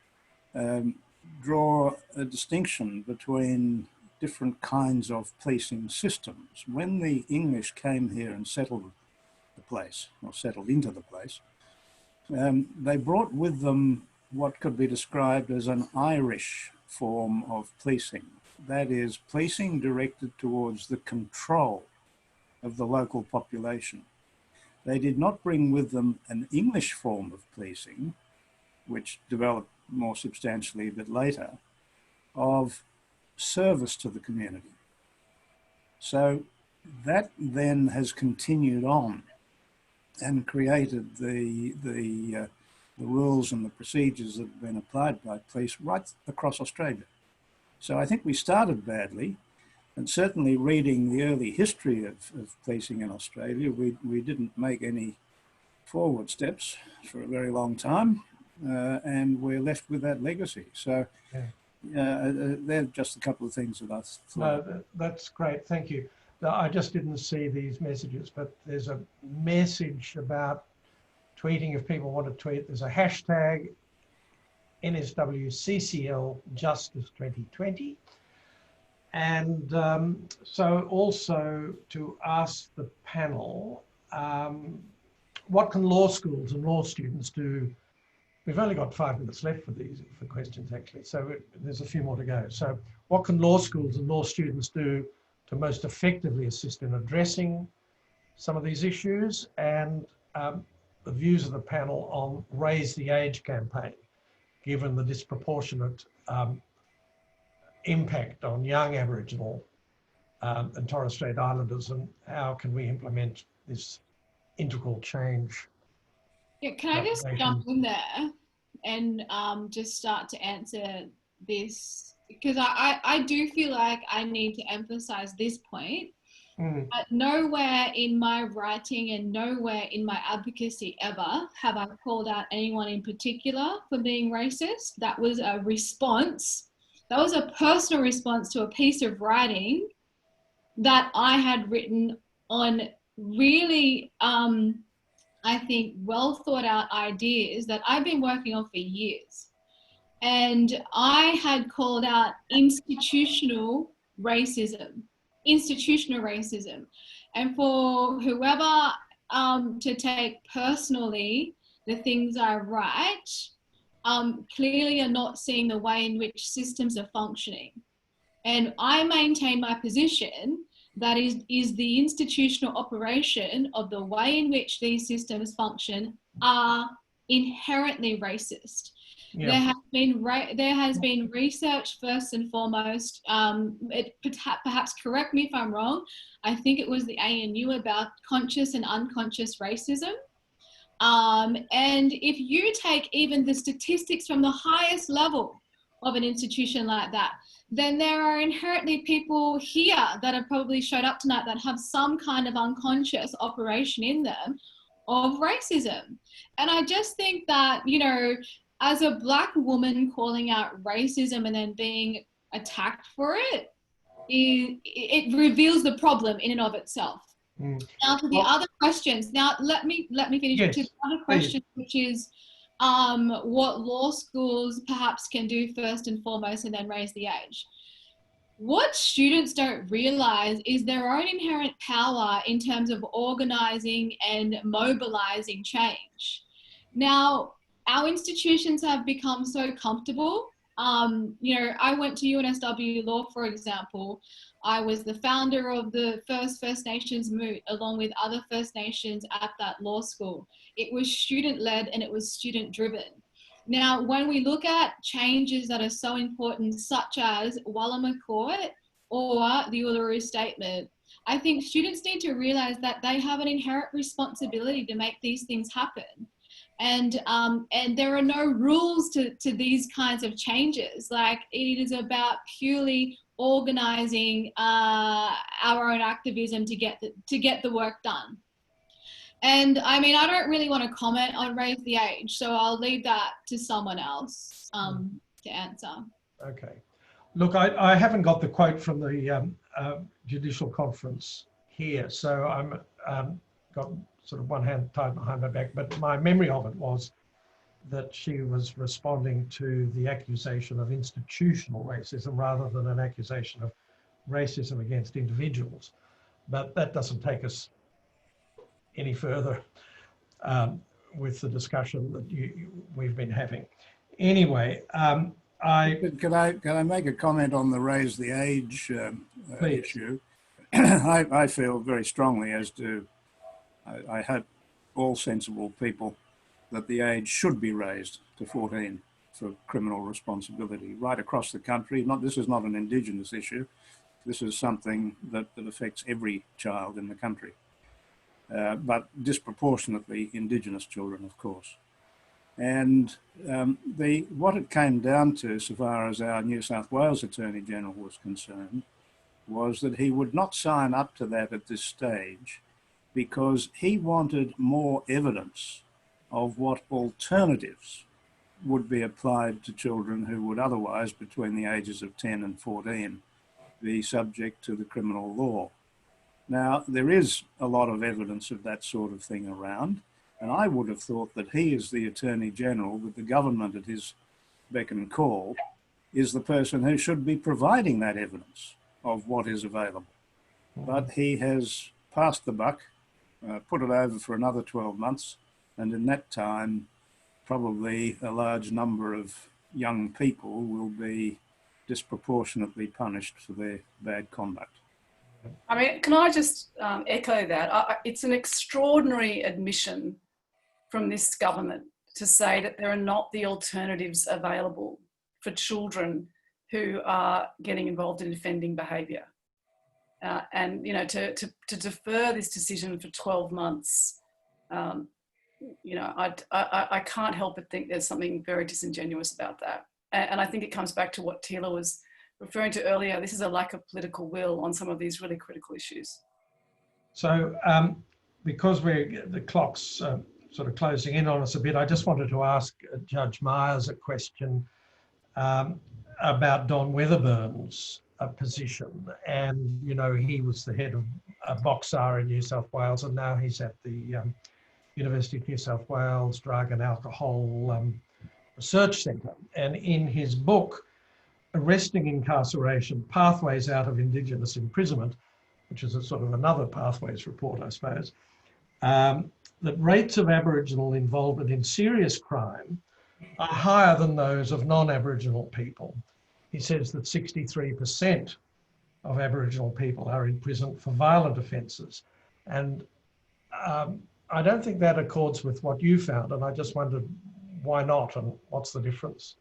draw a distinction between different kinds of policing systems. When the English came here and settled the place, or settled into the place, they brought with them what could be described as an Irish form of policing. That is, policing directed towards the control of the local population. They did not bring with them an English form of policing, which developed more substantially a bit later, of service to the community. So that then has continued on and created the rules and the procedures that have been applied by police right across Australia. So I think we started badly, and certainly reading the early history of policing in Australia, we didn't make any forward steps for a very long time, and we're left with that legacy. So they're just a couple of things that I thought. No, that's great, thank you. I just didn't see these messages, but there's a message about tweeting if people want to tweet. There's a hashtag NSWCCL Justice 2020. And so also to ask the panel, what can law schools and law students do? We've only got 5 minutes left for questions actually, so there's a few more to go. So what can law schools and law students do to most effectively assist in addressing some of these issues, and the views of the panel on Raise the Age campaign, given the disproportionate impact on young Aboriginal and Torres Strait Islanders, and how can we implement this integral change? Yeah, can I just jump in there and just start to answer this? Because I do feel like I need to emphasize this point. But nowhere in my writing and nowhere in my advocacy ever have I called out anyone in particular for being racist. That was a response. That was a personal response to a piece of writing that I had written on really, I think, well thought out ideas that I've been working on for years. And I had called out institutional racism. And for whoever to take personally the things I write, clearly are not seeing the way in which systems are functioning. And I maintain my position that is the institutional operation of the way in which these systems function are inherently racist. Yeah. There has been research first and foremost. Perhaps correct me if I'm wrong. I think it was the ANU about conscious and unconscious racism. And if you take even the statistics from the highest level of an institution like that, then there are inherently people here that have probably showed up tonight that have some kind of unconscious operation in them of racism. And I just think that, you know, as a Black woman calling out racism and then being attacked for it, it reveals the problem in and of itself. Now to the other questions. Now let me finish. Yes, to the other question, which is what law schools perhaps can do first and foremost, and then raise the age. What students don't realize is their own inherent power in terms of organizing and mobilizing change. Now, our institutions have become so comfortable. You know, I went to UNSW Law, for example. I was the founder of the first First Nations moot, along with other First Nations at that law school. It was student-led and it was student-driven. Now, when we look at changes that are so important, such as Walama Court or the Uluru Statement, I think students need to realize that they have an inherent responsibility to make these things happen. And there are no rules to these kinds of changes. Like, it is about purely organizing our own activism to get the work done. And I mean, I don't really want to comment on raise the age, so I'll leave that to someone else to answer. Okay. Look, I haven't got the quote from the judicial conference here, so I'm got sort of one hand tied behind my back, but my memory of it was that she was responding to the accusation of institutional racism rather than an accusation of racism against individuals. But that doesn't take us any further with the discussion that we've been having. Anyway, Can I make a comment on the raise the age issue? I feel very strongly, as do I hope all sensible people, that the age should be raised to 14 for criminal responsibility right across the country. This is not an Indigenous issue. This is something that affects every child in the country, but disproportionately Indigenous children, of course. And what it came down to, so far as our New South Wales Attorney General was concerned, was that he would not sign up to that at this stage because he wanted more evidence of what alternatives would be applied to children who would otherwise, between the ages of 10 and 14, be subject to the criminal law. Now, there is a lot of evidence of that sort of thing around, and I would have thought that he, as the Attorney General, with the government at his beck and call, is the person who should be providing that evidence of what is available. But he has passed the buck, put it over for another 12 months, and in that time, probably a large number of young people will be disproportionately punished for their bad conduct. I mean, can I just echo that? It's an extraordinary admission from this government to say that there are not the alternatives available for children who are getting involved in offending behaviour. And, you know, to defer this decision for 12 months, you know, I can't help but think there's something very disingenuous about that. And I think it comes back to what Teela was referring to earlier. This is a lack of political will on some of these really critical issues. So because the clock's sort of closing in on us a bit, I just wanted to ask Judge Myers a question about Don Weatherburn's position. And, you know, he was the head of Boxar in New South Wales, and now he's at the University of New South Wales Drug and Alcohol Research Centre. And in his book, Arresting Incarceration, Pathways Out of Indigenous Imprisonment, which is a sort of another pathways report, I suppose, that rates of Aboriginal involvement in serious crime are higher than those of non-Aboriginal people. He says that 63% of Aboriginal people are in prison for violent offences. And I don't think that accords with what you found, and I just wondered why not and what's the difference?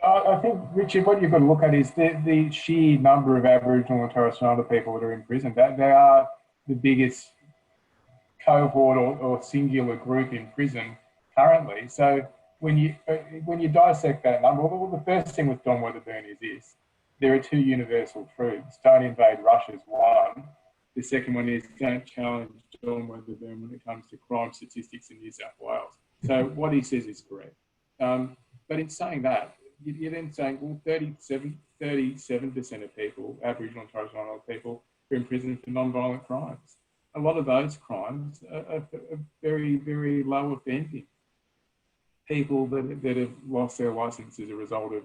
I think, Richard, what you've got to look at is the sheer number of Aboriginal and Torres Strait Islander people that are in prison. They are the biggest cohort or singular group in prison currently. So when you dissect that number, well, the first thing with Don Weatherburn is this: there are two universal truths. Don't invade Russia's one. The second one is don't challenge Don Weatherburn when it comes to crime statistics in New South Wales. So what he says is correct. But in saying that, you're then saying, well, 37% of people, Aboriginal and Torres Strait Islander people, are in prison for non-violent crimes. A lot of those crimes are very, very low offending. People that have lost their licence as a result of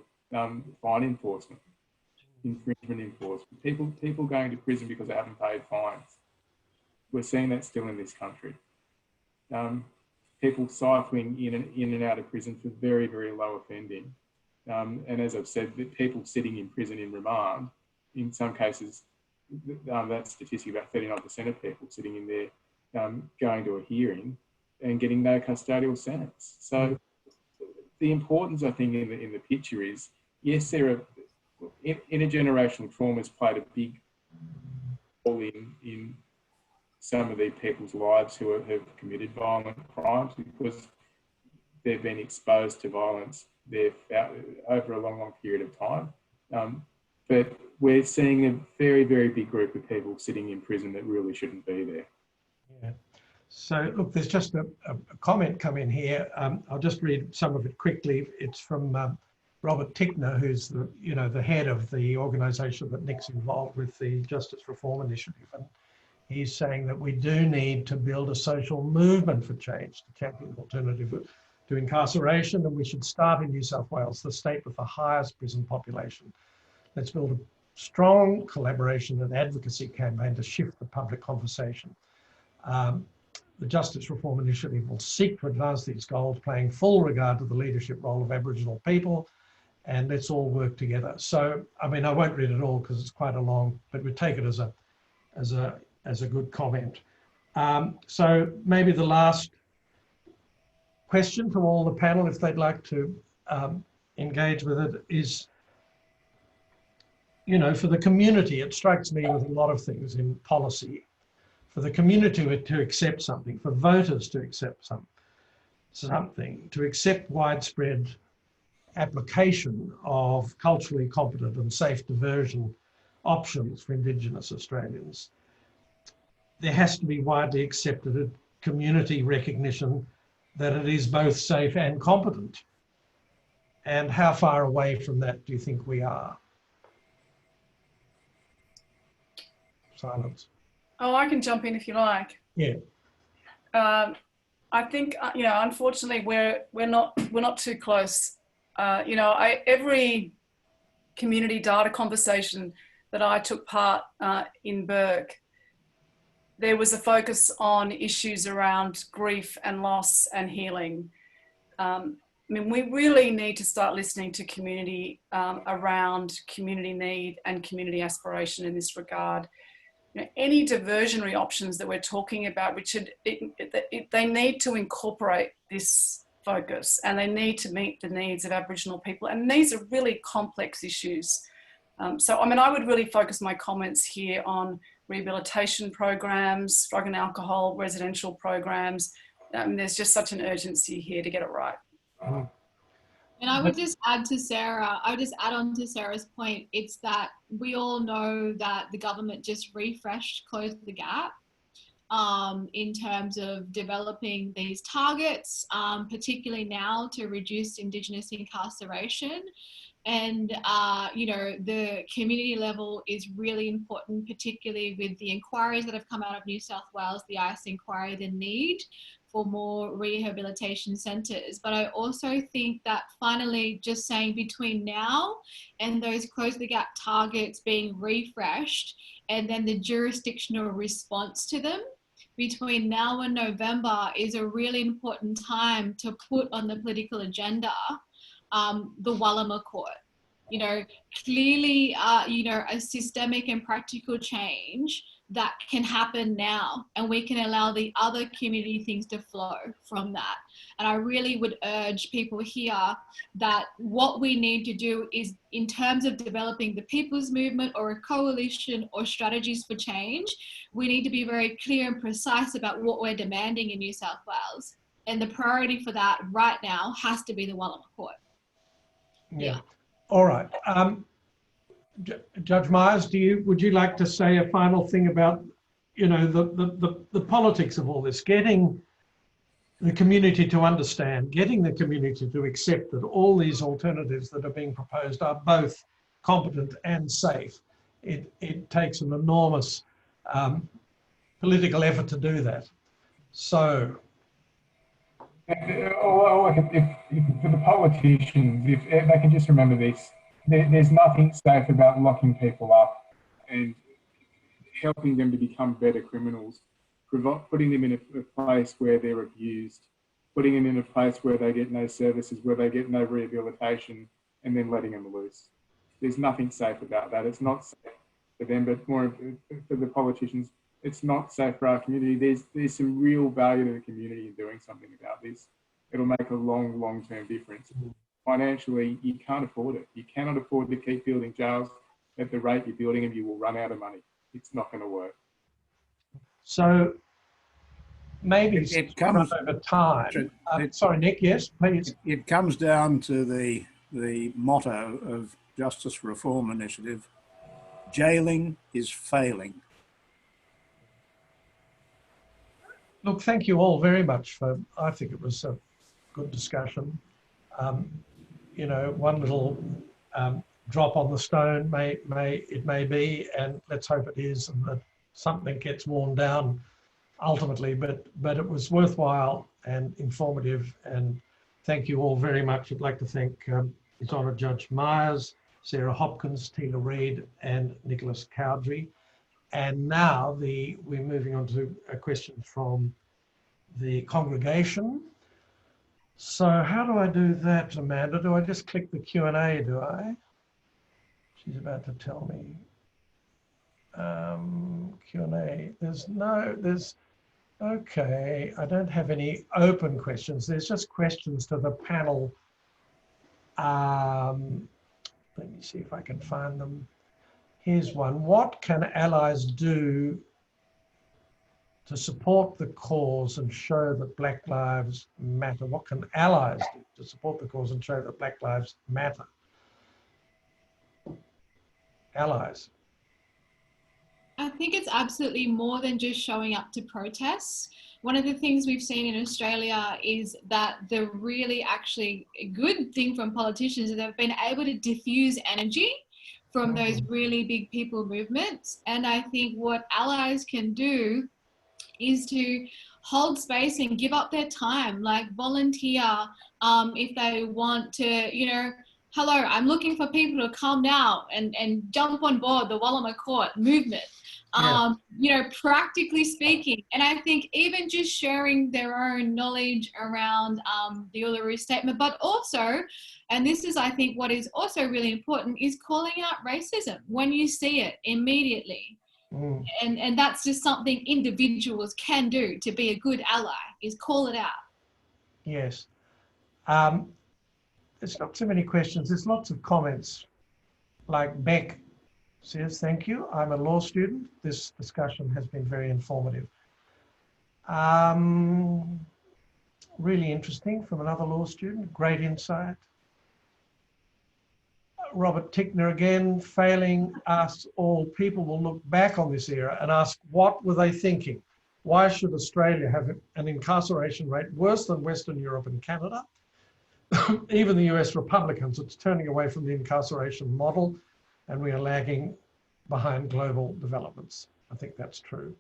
fine enforcement, infringement enforcement, people going to prison because they haven't paid fines. We're seeing that still in this country. People cycling in and out of prison for very, very low offending. And as I've said, people sitting in prison in remand, in some cases, that statistic, about 39% of people sitting in there going to a hearing and getting no custodial sentence. So the importance, I think, in the picture is, yes, there are intergenerational traumas played a big role in some of these people's lives who have committed violent crimes, because they've been exposed to violence over a long, long period of time. But we're seeing a very, very big group of people sitting in prison that really shouldn't be there. Yeah. So look, there's just a comment come in here. I'll just read some of it quickly. It's from Robert Tickner, who's the head of the organisation that Nick's involved with, the Justice Reform Initiative, and he's saying that we do need to build a social movement for change to champion an alternative to incarceration, and we should start in New South Wales, the state with the highest prison population. Let's build a strong collaboration and advocacy campaign to shift the public conversation. The Justice Reform Initiative will seek to advance these goals, paying full regard to the leadership role of Aboriginal people, and let's all work together. So, I mean, I won't read it all because it's quite a long, but we take it as a good comment. So maybe the last question to all the panel, if they'd like to engage with it, is, for the community, it strikes me with a lot of things in policy. For the community to accept something, for voters to accept something, to accept widespread application of culturally competent and safe diversion options for Indigenous Australians, there has to be widely accepted community recognition that it is both safe and competent. And how far away from that do you think we are? Silence. Oh, I can jump in if you like. Yeah. I think unfortunately we're not too close. Every community data conversation that I took part in Burke, there was a focus on issues around grief and loss and healing. We really need to start listening to community around community need and community aspiration in this regard. Any diversionary options that we're talking about, Richard, they need to incorporate this focus, and they need to meet the needs of Aboriginal people. And these are really complex issues. I would really focus my comments here on rehabilitation programs, drug and alcohol, residential programs. There's just such an urgency here to get it right. And I would just add on to Sarah's point. It's that we all know that the government just closed the gap in terms of developing these targets, particularly now to reduce Indigenous incarceration. And, the community level is really important, particularly with the inquiries that have come out of New South Wales, the ICE inquiry, the need for more rehabilitation centres. But I also think that finally, just saying between now and those close the gap targets being refreshed, and then the jurisdictional response to them, between now and November is a really important time to put on the political agenda the Walama Court. Clearly, a systemic and practical change that can happen now, and we can allow the other community things to flow from that. And I really would urge people here that what we need to do is, in terms of developing the people's movement or a coalition or strategies for change, we need to be very clear and precise about what we're demanding in New South Wales. and the priority for that right now has to be the Walama Court. Yeah. All right. Judge Myers, would you like to say a final thing about, you know, the politics of all this, getting the community to understand, getting the community to accept that all these alternatives that are being proposed are both competent and safe? It takes an enormous political effort to do that. So, for the politicians, if they can just remember this, there's nothing safe about locking people up and helping them to become better criminals, putting them in a place where they're abused, putting them in a place where they get no services, where they get no rehabilitation, and then letting them loose. There's nothing safe about that. It's not safe for them, but more for the politicians. It's not safe for our community. There's some real value to the community in doing something about this. It'll make a long-term difference. Financially, you can't afford it. You cannot afford to keep building jails at the rate you're building them. You will run out of money. It's not going to work. So maybe it comes over time. Sorry, Nick. Yes, please. It comes down to the motto of Justice Reform Initiative: jailing is failing. Look, thank you all very much for. I think it was a good discussion. You know, one little drop on the stone may be, and let's hope it is, and that something gets worn down ultimately. But it was worthwhile and informative, and thank you all very much. I'd like to thank His Honour Judge Myers, Sarah Hopkins, Teela Reid, and Nicholas Cowdery. And now we're moving on to a question from the congregation. So how do I do that, Amanda? Do I just click the Q&A, do I? She's about to tell me. Q&A, okay, I don't have any open questions. There's just questions to the panel. Let me see if I can find them. Here's one. What can allies do to support the cause and show that Black Lives Matter? What can allies do to support the cause and show that Black Lives Matter? Allies. I think it's absolutely more than just showing up to protests. One of the things we've seen in Australia is that the really actually good thing from politicians is they've been able to diffuse energy from those really big people movements. And I think what allies can do is to hold space and give up their time, like volunteer if they want to, you know, hello, I'm looking for people to come now and jump on board the Walama Court movement. You know, practically speaking. And I think even just sharing their own knowledge around the Uluru Statement, but also, and this is, I think, what is also really important, is calling out racism when you see it immediately. And that's just something individuals can do to be a good ally, is call it out. Yes. There's not too many questions. There's lots of comments. Like Beck says, thank you. I'm a law student. This discussion has been very informative. Really interesting from another law student. Great insight. Robert Tickner again, failing us all, people will look back on this era and ask, what were they thinking? Why should Australia have an incarceration rate worse than Western Europe and Canada? Even the US Republicans, it's turning away from the incarceration model, and we are lagging behind global developments. I think that's true.